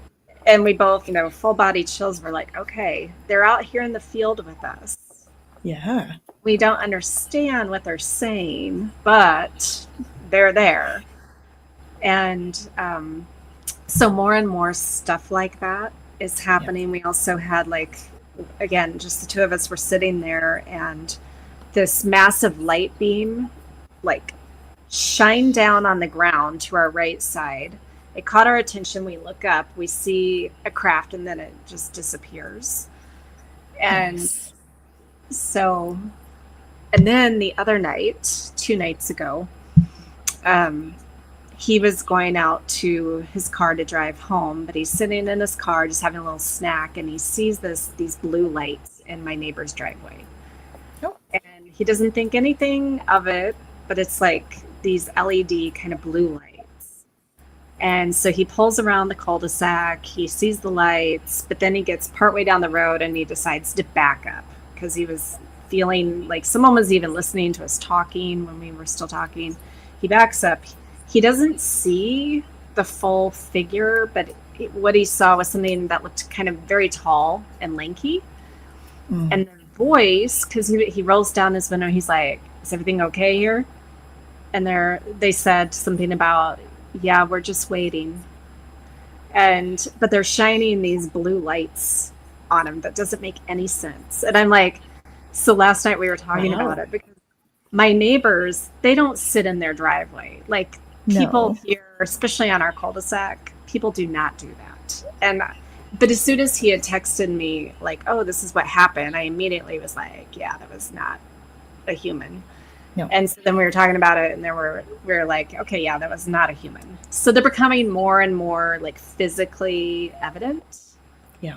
and we both, full body chills. We're like, okay, they're out here in the field with us.
Yeah.
We don't understand what they're saying, but they're there. And so more and more stuff like that is happening. We also had again, just the two of us were sitting there, and this massive light beam shine down on the ground to our right side. It caught our attention. We look up, we see a craft, and then it just disappears. And so, and then the other night, 2 nights ago, he was going out to his car to drive home, but he's sitting in his car just having a little snack, and he sees these blue lights in my neighbor's driveway. And he doesn't think anything of it, but it's like these LED kind of blue lights. And so he pulls around the cul-de-sac, he sees the lights, but then he gets partway down the road and he decides to back up because he was feeling like someone was even listening to us talking when we were still talking. He backs up. He doesn't see the full figure, but what he saw was something that looked kind of very tall and lanky. And the voice, because he rolls down his window, he's like, is everything okay here? And they said something about, yeah, we're just waiting. But they're shining these blue lights on him that doesn't make any sense. And I'm like, so last night we were talking about it because my neighbors, they don't sit in their driveway. Like people here, especially on our cul-de-sac, people do not do that. But as soon as he had texted me like, oh, this is what happened, I immediately was like, yeah, that was not a human.
No.
And so then we were talking about it, and we were like, okay, yeah, that was not a human. So they're becoming more and more physically evident.
Yeah.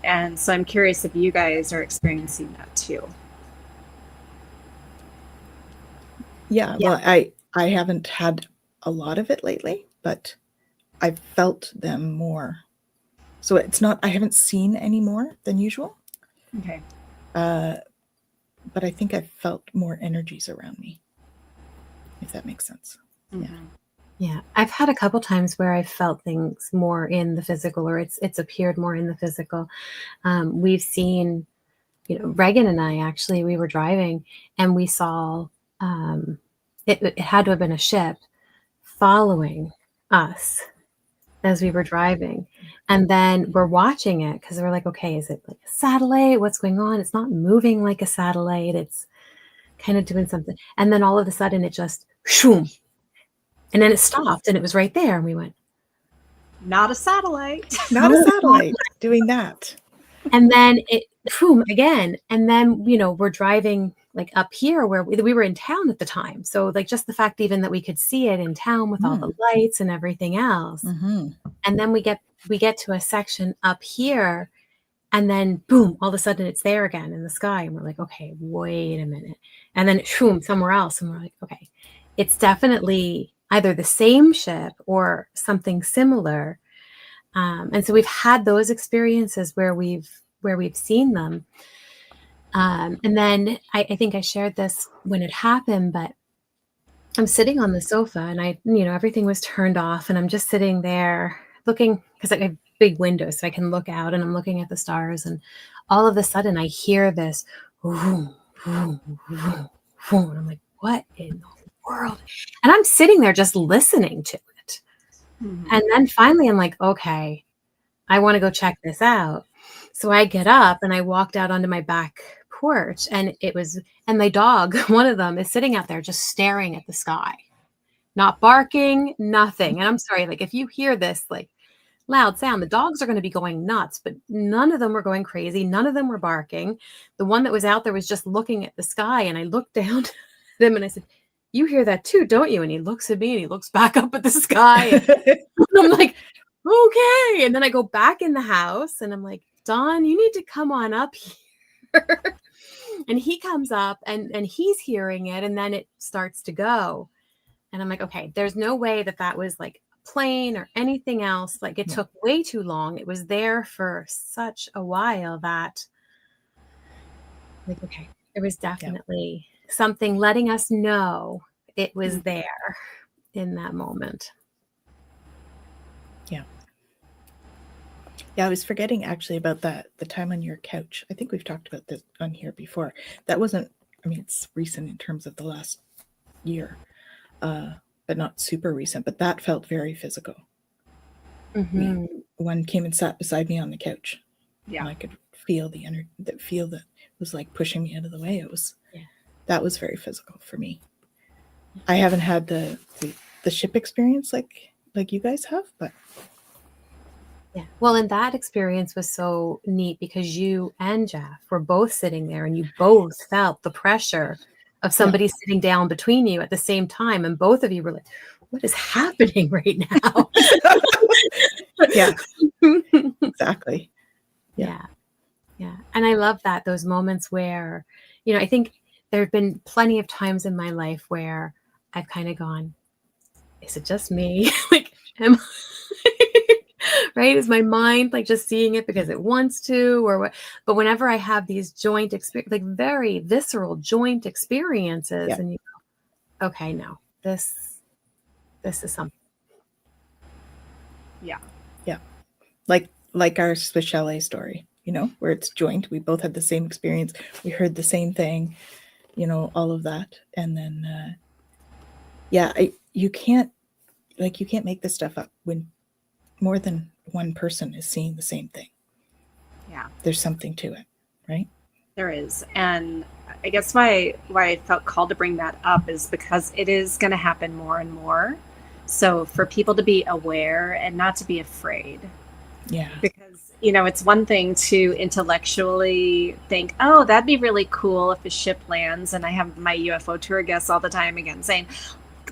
And so I'm curious if you guys are experiencing that too.
Yeah. Well, I haven't had a lot of it lately, but I've felt them more. So it's not, I haven't seen any more than usual.
Okay.
But I think I've felt more energies around me, if that makes sense.
Mm-hmm.
Yeah. I've had a couple times where I've felt things more in the physical, or it's appeared more in the physical. We've seen, Reagan and I, actually, we were driving and we saw, it had to have been a ship following us as we were driving. And then we're watching it because we're like, okay, is it like a satellite? What's going on? It's not moving like a satellite. It's kind of doing something. And then all of a sudden it just, shoom. And then it stopped and it was right there. And we went,
not a satellite.
Not a satellite doing that.
And then it, boom, again. And then, you know, we're driving like up here where we were in town at the time. So like just the fact even that we could see it in town with all the lights and everything else.
Mm-hmm.
And then we get to a section up here, and then boom, all of a sudden it's there again in the sky. And we're like, okay, wait a minute. And then boom, somewhere else. And we're like, okay, it's definitely either the same ship or something similar. And so we've had those experiences where we've seen them. And then I think I shared this when it happened, but I'm sitting on the sofa and everything was turned off, and I'm just sitting there looking, because I have big windows so I can look out, and I'm looking at the stars, and all of a sudden I hear this vroom, vroom, vroom, vroom, and I'm like, what in the world? And I'm sitting there just listening to it. Mm-hmm. And then finally I'm like, okay, I want to go check this out. So I get up and I walked out onto my back porch, and my dog, one of them, is sitting out there just staring at the sky, not barking, nothing. And I'm sorry, like if you hear this like loud sound, the dogs are going to be going nuts, but none of them were going crazy. None of them were barking. The one that was out there was just looking at the sky, and I looked down at him and I said, you hear that too, don't you? And he looks at me and he looks back up at the sky. And I'm like, okay. And then I go back in the house and I'm like, Don, you need to come on up here. And he comes up and he's hearing it, and then it starts to go. And I'm like, okay, there's no way that was like a plane or anything else. Like it took way too long. It was there for such a while that, like, okay, there was definitely something letting us know it was there in that moment.
Yeah, I was forgetting actually about that, the time on your couch. I think we've talked about this on here before. That wasn't, I mean, it's recent in terms of the last year, but not super recent, but that felt very physical. Mm-hmm. One came and sat beside me on the couch. Yeah. And I could feel the energy, that was like pushing me out of the way. That was very physical for me. I haven't had the ship experience like you guys have, but.
Yeah. Well, and that experience was so neat because you and Jeff were both sitting there, and you both felt the pressure of somebody sitting down between you at the same time. And both of you were like, what is happening right now?
Yeah, exactly.
Yeah. And I love that, those moments where, I think there have been plenty of times in my life where I've kind of gone, is it just me? Like, right? Is my mind like just seeing it because it wants to, or what? But whenever I have these joint experience, like very visceral joint experiences, and you go, okay, no, this is something.
Yeah. Like our Swiss chalet story, where it's joint. We both had the same experience. We heard the same thing, all of that. And then, you can't make this stuff up when more than one person is seeing the same thing. Yeah. There's something to it, right?
There is. And I guess why I felt called to bring that up is because it is going to happen more and more. So for people to be aware and not to be afraid.
Yeah.
Because, it's one thing to intellectually think, oh, that'd be really cool if a ship lands. And I have my UFO tour guests all the time again saying,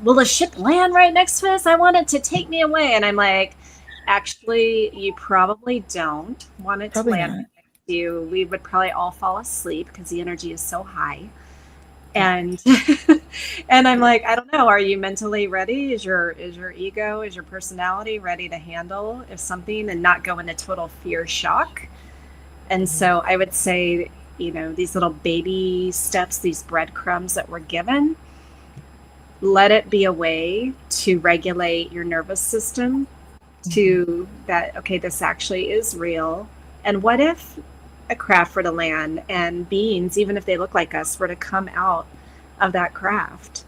will a ship land right next to us? I want it to take me away. And I'm like, actually, you probably don't want it to land next to you. We would probably all fall asleep because the energy is so high. And and I'm like, I don't know. Are you mentally ready? Is your ego, is your personality ready to handle if something and not go into total fear shock? And so I would say, these little baby steps, these breadcrumbs that we're given, let it be a way to regulate your nervous system to that, okay, this actually is real. And what if a craft were to land and beings, even if they look like us, were to come out of that craft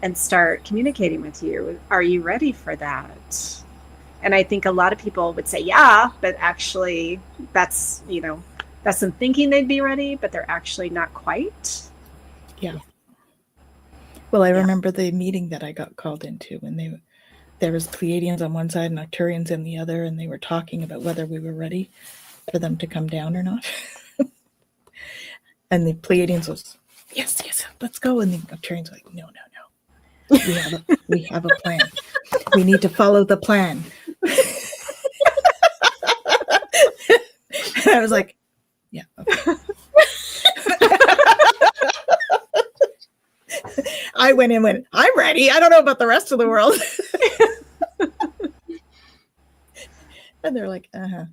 and start communicating with you? Are you ready for that? And I think a lot of people would say, yeah, but actually that's them thinking they'd be ready, but they're actually not quite.
Yeah. Well, I remember the meeting that I got called into when there was Pleiadians on one side and Arcturians on the other, and they were talking about whether we were ready. for them to come down or not. And the Pleiadians was, yes, let's go. And the Arcturians were like, no. We have a plan. We need to follow the plan. And I was like, yeah, okay. I went, I'm ready. I don't know about the rest of the world. And they're like, uh-huh.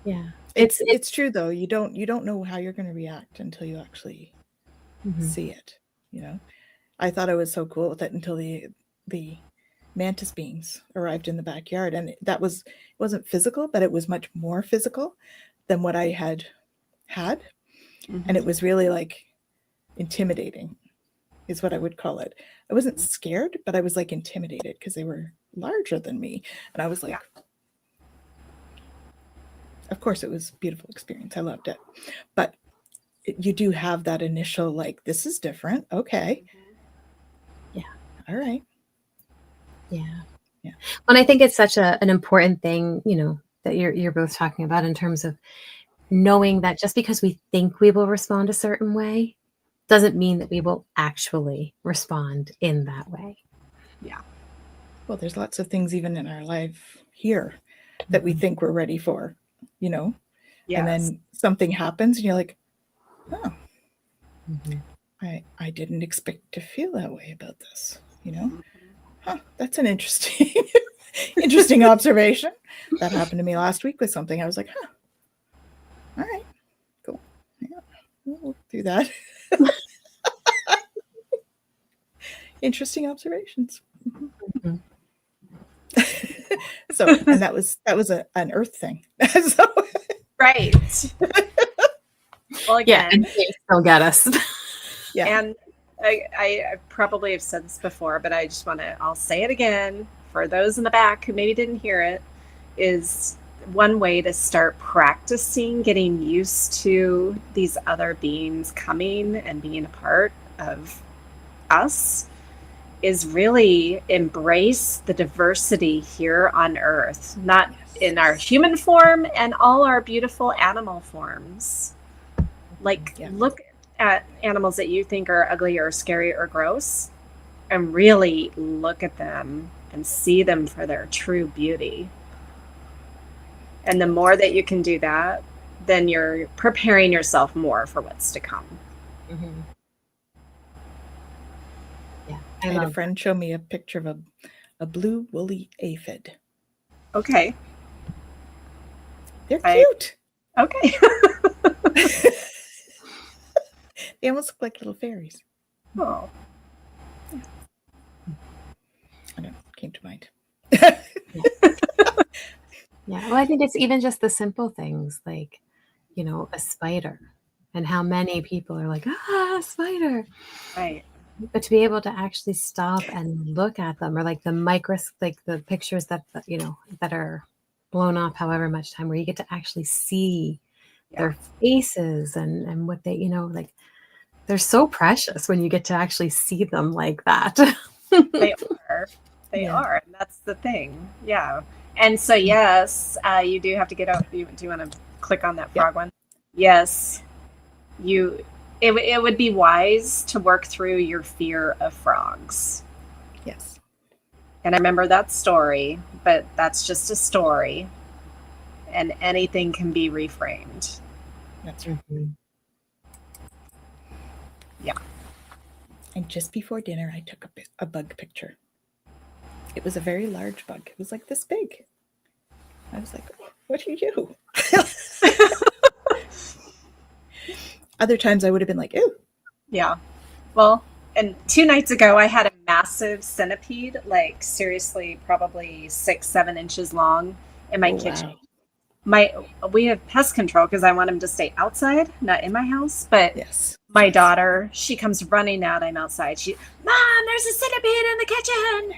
Yeah.
It's true though. You don't know how you're going to react until you actually see it. You know, I thought I was so cool with it until the mantis beings arrived in the backyard, and it wasn't physical, but it was much more physical than what I had, and it was really like intimidating, is what I would call it. I wasn't scared, but I was like intimidated because they were larger than me, and I was like. Of course, it was a beautiful experience. I loved it. But you do have that initial, like, this is different. Okay.
Yeah.
All right.
Yeah. And I think it's such an important thing, you know, that you're both talking about in terms of knowing that just because we think we will respond a certain way doesn't mean that we will actually respond in that way.
Yeah.
Well, there's lots of things even in our life here that we think we're ready for. You know, and then something happens and you're like, oh, I didn't expect to feel that way about this, you know? Huh, that's an interesting observation. That happened to me last week with something. I was like, huh, all right, cool. Yeah, we'll do that. Interesting observations. So, and that was an Earth thing. So.
Right. Well, again,
and they still get us.
Yeah.
And I probably have said this before, but I'll say it again for those in the back who maybe didn't hear it, is one way to start practicing getting used to these other beings coming and being a part of us is really embrace the diversity here on Earth, not in our human form and all our beautiful animal forms. Like, look at animals that you think are ugly or scary or gross and really look at them and see them for their true beauty. And the more that you can do that, then you're preparing yourself more for what's to come.
I had a friend show me a picture of a blue woolly aphid.
Okay.
They're cute.
Okay.
They almost look like little fairies.
Oh.
Yeah. I don't know, came to mind.
Yeah. Well, I think it's even just the simple things like, you know, a spider, and how many people are like, a spider.
Right.
But to be able to actually stop and look at them, or like the pictures that, you know, that are blown off however much time, where you get to actually see their faces and what they, you know, like, they're so precious when you get to actually see them like that.
They are. And that's the thing. Yeah. And so, yes, you do have to get out. Do you want to click on that frog one? Yes. It would be wise to work through your fear of frogs.
Yes.
And I remember that story, but that's just a story. And anything can be reframed.
That's right.
Yeah.
And just before dinner, I took a bug picture. It was a very large bug. It was like this big. I was like, what do you do? Other times I would have been like, ew.
Yeah. Well, and 2 nights ago, I had a massive centipede, like seriously, probably 6-7 inches long in my kitchen. Wow. We have pest control because I want them to stay outside, not in my house. But my daughter, she comes running out. I'm outside. Mom, there's a centipede in the kitchen.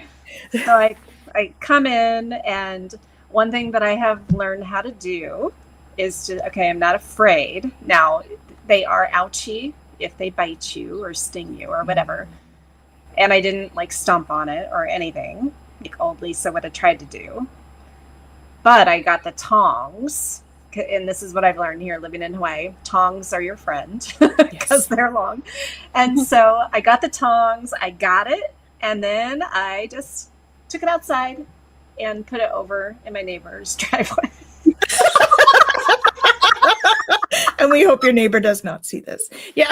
So I come in, and one thing that I have learned how to do is I'm not afraid. Now, they are ouchy if they bite you or sting you or whatever. And I didn't like stomp on it or anything. like old Lisa would have tried to do. But I got the tongs, and this is what I've learned here living in Hawaii. Tongs are your friend because they're long. And so I got the tongs, I got it, and then I just took it outside and put it over in my neighbor's driveway.
And we hope your neighbor does not see this. Yeah.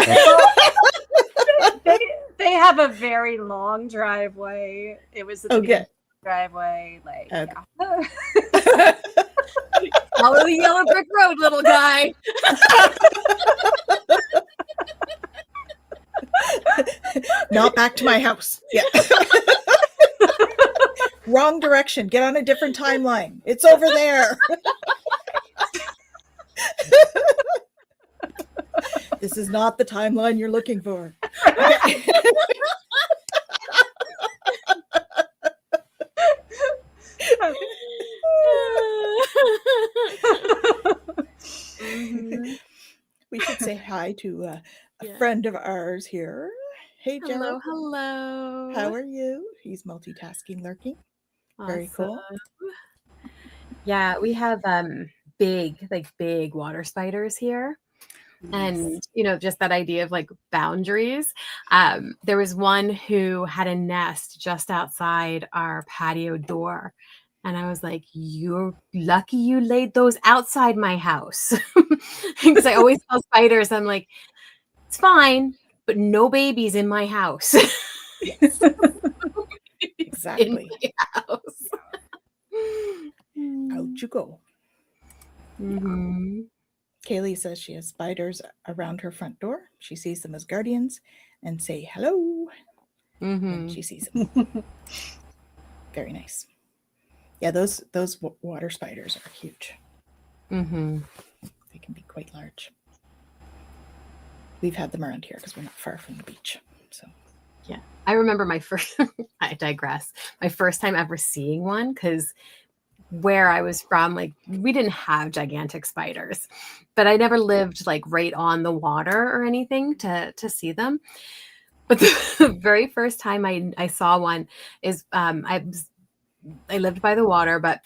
They have a very long driveway. It was a driveway. Like, yeah.
Follow the yellow brick road, little guy.
Not back to my house. Yeah. Wrong direction. Get on a different timeline. It's over there. This is not the timeline you're looking for. Okay. We should say hi to a friend of ours here. Hey, Joe.
Hello.
How are you? He's multitasking, lurking. Awesome. Very cool.
Yeah, we have big water spiders here. And, just that idea of like boundaries. There was one who had a nest just outside our patio door. And I was like, you're lucky you laid those outside my house. Because I always tell spiders, I'm like, it's fine, but no babies in my house.
Yes. Exactly.
In my house.
Out you go.
Mm-hmm.
Kaylee says she has spiders around her front door. She sees them as guardians and say hello. When she sees them. Very nice. Yeah, those water spiders are huge.
Mm-hmm.
They can be quite large. We've had them around here because we're not far from the beach. So
yeah, I remember my first. I digress. My first time ever seeing one, because where I was from, like, we didn't have gigantic spiders, but I never lived like right on the water or anything to see them. But the very first time I saw one is I lived by the water, but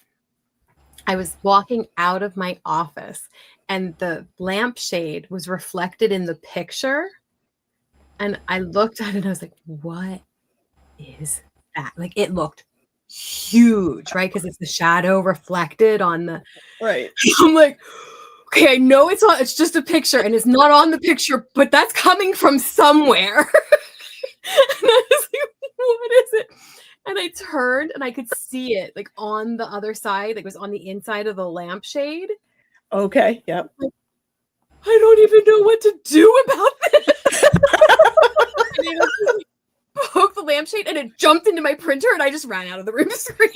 I was walking out of my office and the lampshade was reflected in the picture. And I looked at it and I was like, what is that? Like, it looked huge, right? Because it's the shadow reflected on the
right.
I'm like, okay, I know it's just a picture and it's not on the picture, but that's coming from somewhere. And I was like, what is it? And I turned and I could see it like on the other side, like it was on the inside of the lampshade.
Okay. Yep.
Like, I don't even know what to do about this. And I poked the lampshade and it jumped into my printer and I just ran out of the room screaming.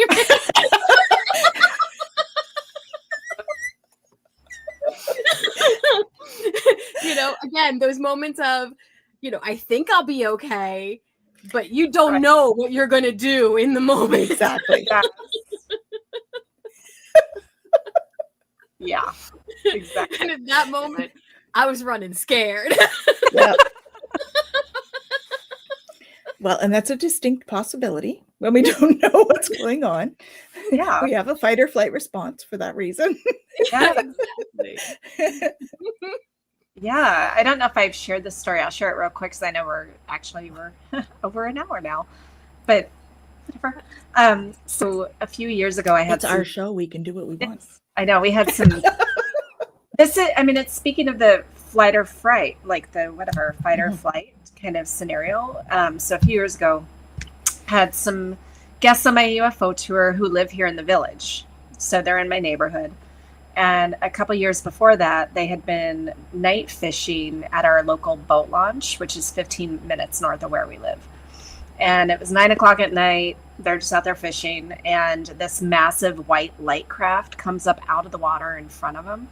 Again, those moments of, I think I'll be okay, but you don't know what you're going to do in the moment.
Exactly.
Yeah, exactly.
And at that moment, I was running scared.
Yep. Well, and that's a distinct possibility when we don't know what's going on.
Yeah.
We have a fight or flight response for that reason.
Yeah, exactly. Yeah, I don't know if I've shared this story. I'll share it real quick because I know we're over an hour now, but whatever. So a few years ago, I had
our show. We can do what we want.
I know we had some. It's speaking of the flight or fright, like the whatever fight or flight kind of scenario. So a few years ago, had some guests on my UFO tour who live here in the village, so they're in my neighborhood. And a couple years before that, they had been night fishing at our local boat launch, which is 15 minutes north of where we live. And it was 9:00 at night. They're just out there fishing. And this massive white light craft comes up out of the water in front of them.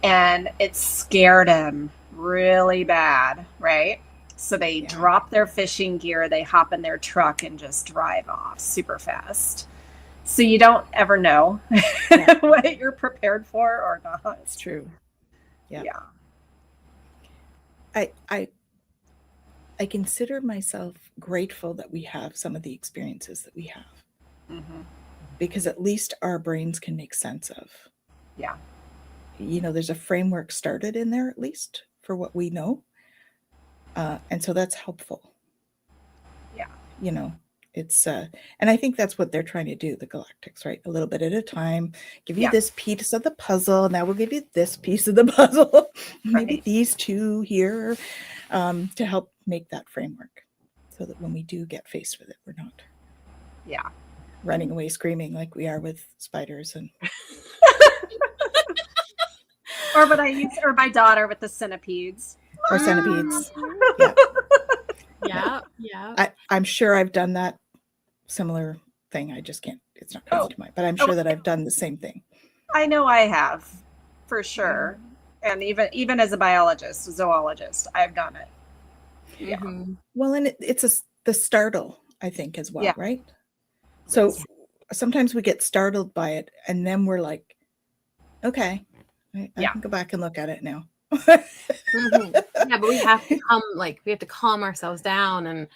And it scared them really bad, right? So they drop their fishing gear, they hop in their truck and just drive off super fast. So you don't ever know what you're prepared for or not.
It's true. Yeah. I consider myself grateful that we have some of the experiences that we have. because at least our brains can make sense of.
Yeah.
You know, there's a framework started in there, at least for what we know. And so that's helpful.
Yeah.
You know, it's, and I think that's what they're trying to do, the Galactics, right? A little bit at a time, give you this piece of the puzzle. Now we'll give you this piece of the puzzle, maybe these two here, to help make that framework so that when we do get faced with it, we're not running away screaming like we are with spiders and
or my daughter with the centipedes.
Or centipedes.
Yeah.
I'm sure I've done that similar thing. I just can't, it's not coming to mind, but I'm sure that I've done the same thing.
I know I have, for sure. And even as a biologist, zoologist, I've done it. Yeah.
Well, and it's the startle, I think, as well, right? So sometimes we get startled by it, and then we're like, okay, I can go back and look at it now.
Yeah, but we have to calm ourselves down and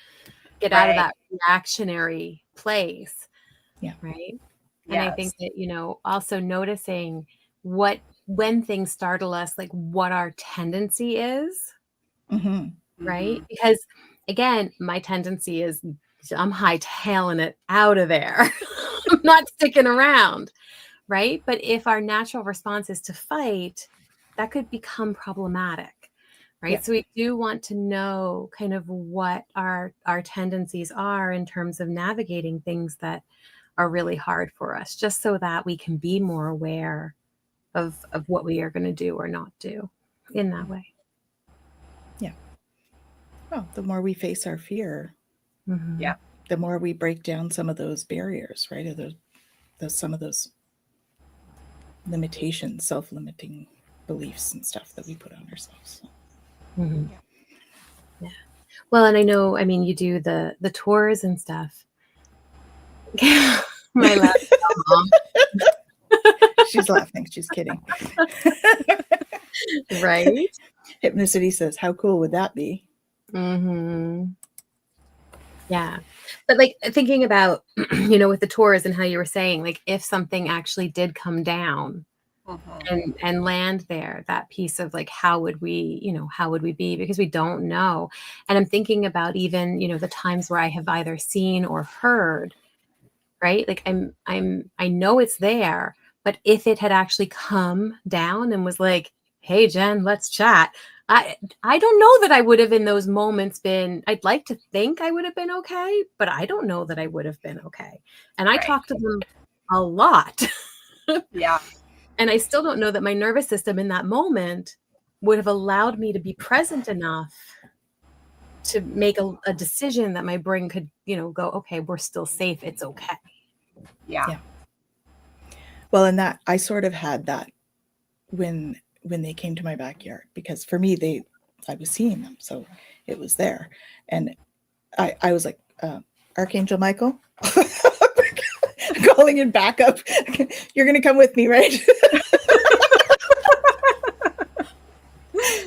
get out of that reactionary place. Yeah. Right. And I think that, you know, also noticing when things startle us, like what our tendency is. Right. Because again, my tendency is I'm hightailing it out of there. I'm not sticking around. Right. But if our natural response is to fight, that could become problematic. Right. Yeah. So we do want to know kind of what our tendencies are in terms of navigating things that are really hard for us, just so that we can be more aware of what we are going to do or not do in that way. Yeah.
Well, the more we face our fear, the more we break down some of those barriers, right? Or some of those limitations, self-limiting beliefs and stuff that we put on ourselves. So.
Yeah. Well, and I know, I mean, you do the tours and stuff. My mom.
She's laughing. She's kidding.
Right?
Hypnocity says, how cool would that be?
Yeah. But like thinking about, you know, with the tours and how you were saying, like if something actually did come down and land there, that piece of like, how would we be? Because we don't know. And I'm thinking about even, you know, the times where I have either seen or heard, right? Like I know it's there, but if it had actually come down and was like, hey, Jen, let's chat. I don't know that I would have in those moments been, I'd like to think I would have been okay, but I don't know that I would have been okay. And I talked to them a lot.
Yeah.
And I still don't know that my nervous system in that moment would have allowed me to be present enough to make a decision that my brain could, you know, go, okay, we're still safe. It's okay.
Yeah.
Well, and that I sort of had that when they came to my backyard, because for me, I was seeing them. So it was there. And I was like, Archangel Michael, calling in backup. You're going to come with me, right?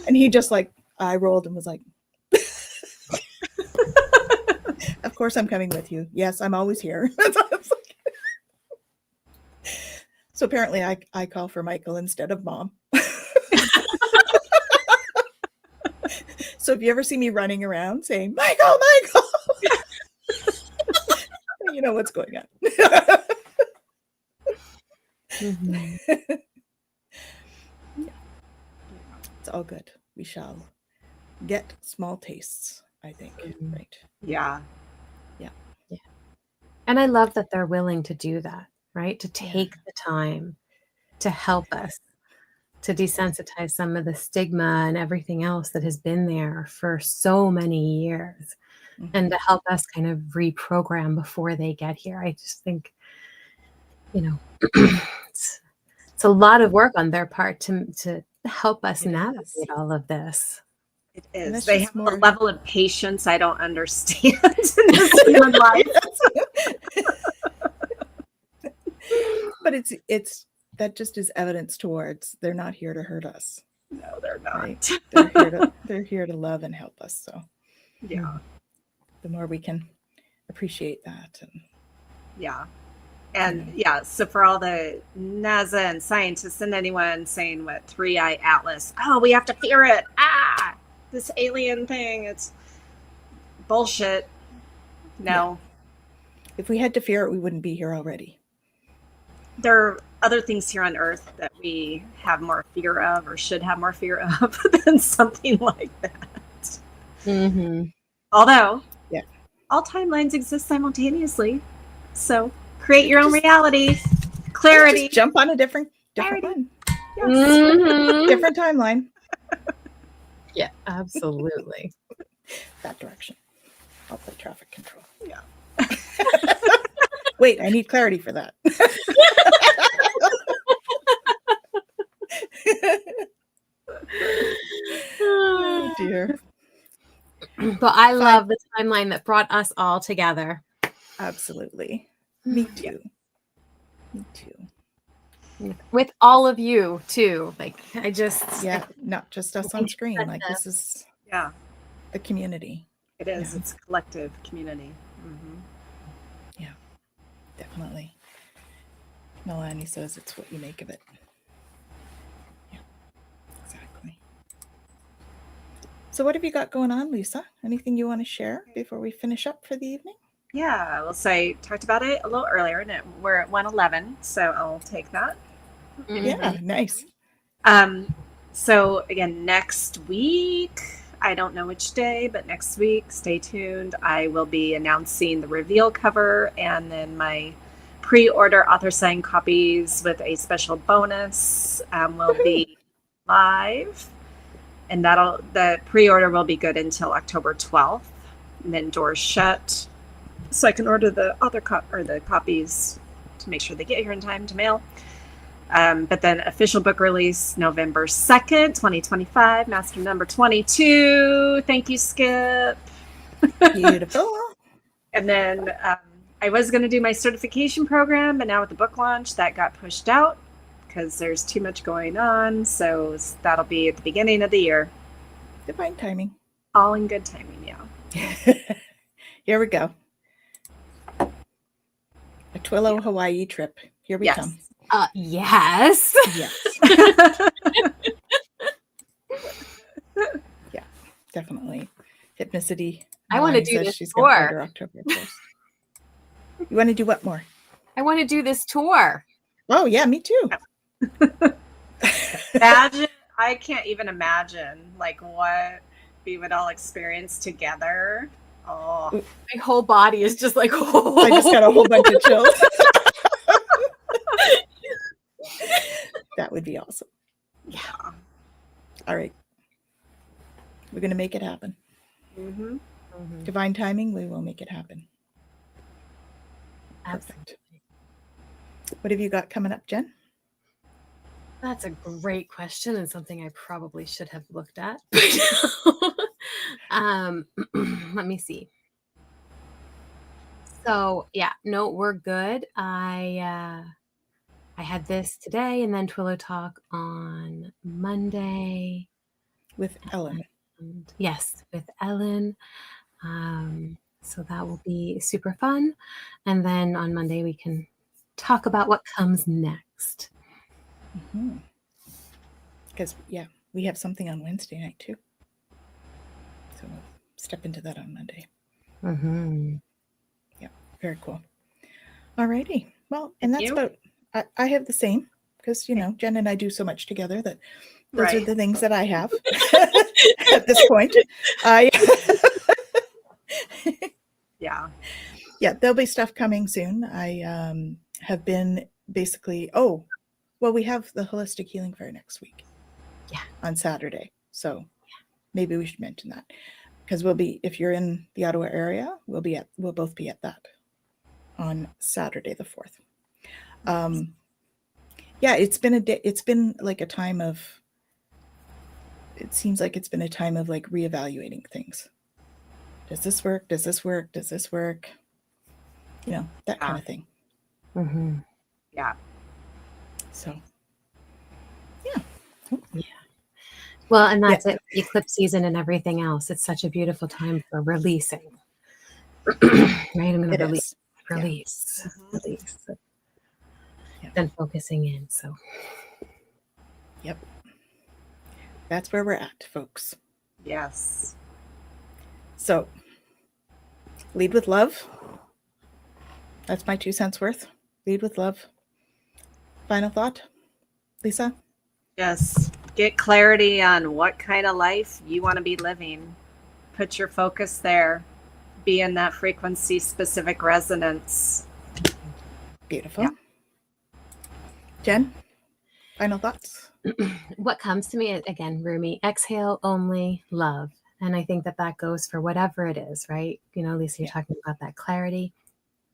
And he just like, I rolled and was like, of course I'm coming with you. Yes, I'm always here. So apparently I call for Michael instead of Mom. So if you ever see me running around saying, Michael, you know what's going on. It's all good. We shall get small tastes, I think. Right.
Yeah.
And I love that they're willing to do that, right? To take the time to help us, to desensitize some of the stigma and everything else that has been there for so many years, and to help us kind of reprogram before they get here. I just think, you know, it's a lot of work on their part to help us navigate all of this.
It is. They have a level of patience I don't understand in this human life.
But it's that just is evidence towards they're not here to hurt us.
No, they're not.
Right? They're here to love and help us. So
yeah,
the more we can appreciate that, and
And yeah, so for all the NASA and scientists and anyone saying what 3-eye atlas, oh, we have to fear it. This alien thing, it's bullshit. No.
Yeah. If we had to fear it, we wouldn't be here already.
There are other things here on Earth that we have more fear of or should have more fear of than something like that.
Mm-hmm.
Although,
yeah,
all timelines exist simultaneously. So create your own reality. Clarity.
Just jump on a different one.
Yes.
Mm-hmm.
Different timeline.
Yeah, absolutely.
That direction. I'll play traffic control.
Yeah.
Wait, I need clarity for that. Oh dear.
But I love the timeline that brought us all together.
Absolutely. Me too. Me too.
With all of you too. Like I just
not just us on screen. Like this is the community.
It is. It's a collective community. Mm-hmm.
Yeah, definitely. Melanie says it's what you make of it. Yeah, exactly. So what have you got going on, Lisa? Anything you want to share before we finish up for the evening?
Yeah, well, so I talked about it a little earlier, and we're at 111, so I'll take that.
Mm-hmm.
Yeah, nice.
So again, next week, I don't know which day, but next week, stay tuned. I will be announcing the reveal cover and then my pre-order author signed copies with a special bonus will be live. And the pre-order will be good until October 12th, and then doors shut. So I can order the other the copies to make sure they get here in time to mail. But then official book release November 2nd, 2025, master number 22. Thank you, Skip.
Beautiful.
And then I was going to do my certification program, but now with the book launch, that got pushed out because there's too much going on. So that'll be at the beginning of the year.
Divine timing.
All in good timing, yeah.
Here we go. A Twillo Hawaii trip. Here we come.
Yes.
Yes. Yeah, definitely. Hypnicity.
I want to do this tour.
October 1st. You want to do what more?
I want to do this tour.
Oh, yeah, me too.
Imagine, I can't even imagine like what we would all experience together. Oh,
my whole body is just like, oh.
I just got a whole bunch of chills. That would be awesome.
Yeah.
All right. We're going to make it happen.
Mm-hmm.
Mm-hmm.
Divine timing, we will make it happen.
Absolutely.
Perfect. What have you got coming up, Jen?
That's a great question and something I probably should have looked at. Let me see. So we're good. I had this today and then Twillo Talk on Monday.
With Ellen.
Yes, with Ellen. So that will be super fun. And then on Monday we can talk about what comes next.
Because, we have something on Wednesday night too. So we'll step into that on Monday.
Mm-hmm.
Yeah, very cool. All righty. Well, and that's about, I have the same because, Jen and I do so much together that those are the things that I have at this point. Yeah, there'll be stuff coming soon. I have been basically, we have the Holistic Healing Fair next week.
Yeah.
On Saturday. So maybe we should mention that because we'll be, if you're in the Ottawa area, we'll both be at that on Saturday the 4th. It's been like a time of, it seems like it's been a time of like reevaluating things. Does this work? Does this work? Does this work? That kind of thing.
Mm-hmm.
Yeah.
So,
yeah. Well, and that's it. Eclipse season and everything else. It's such a beautiful time for releasing. Right? I'm going to release.
Yeah.
Release. than focusing in. So,
Yep. That's where we're at, folks.
Yes.
So, lead with love. That's my 2 cents worth. Lead with love. Final thought, Lisa?
Yes. Get clarity on what kind of life you want to be living. Put your focus there. Be in that frequency specific resonance.
Beautiful.
Yeah.
Jen, final thoughts?
what comes to me, again, Rumi, exhale only love. And I think that that goes for whatever it is, right? You know, Lisa, you're talking about that clarity,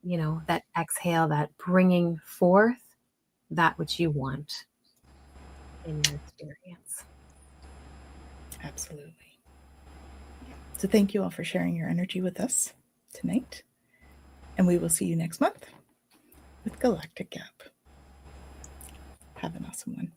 you know, that exhale, that bringing forth that which you want in your experience.
Absolutely. So thank you all for sharing your energy with us tonight. And we will see you next month with Galactic Gab. Have an awesome one.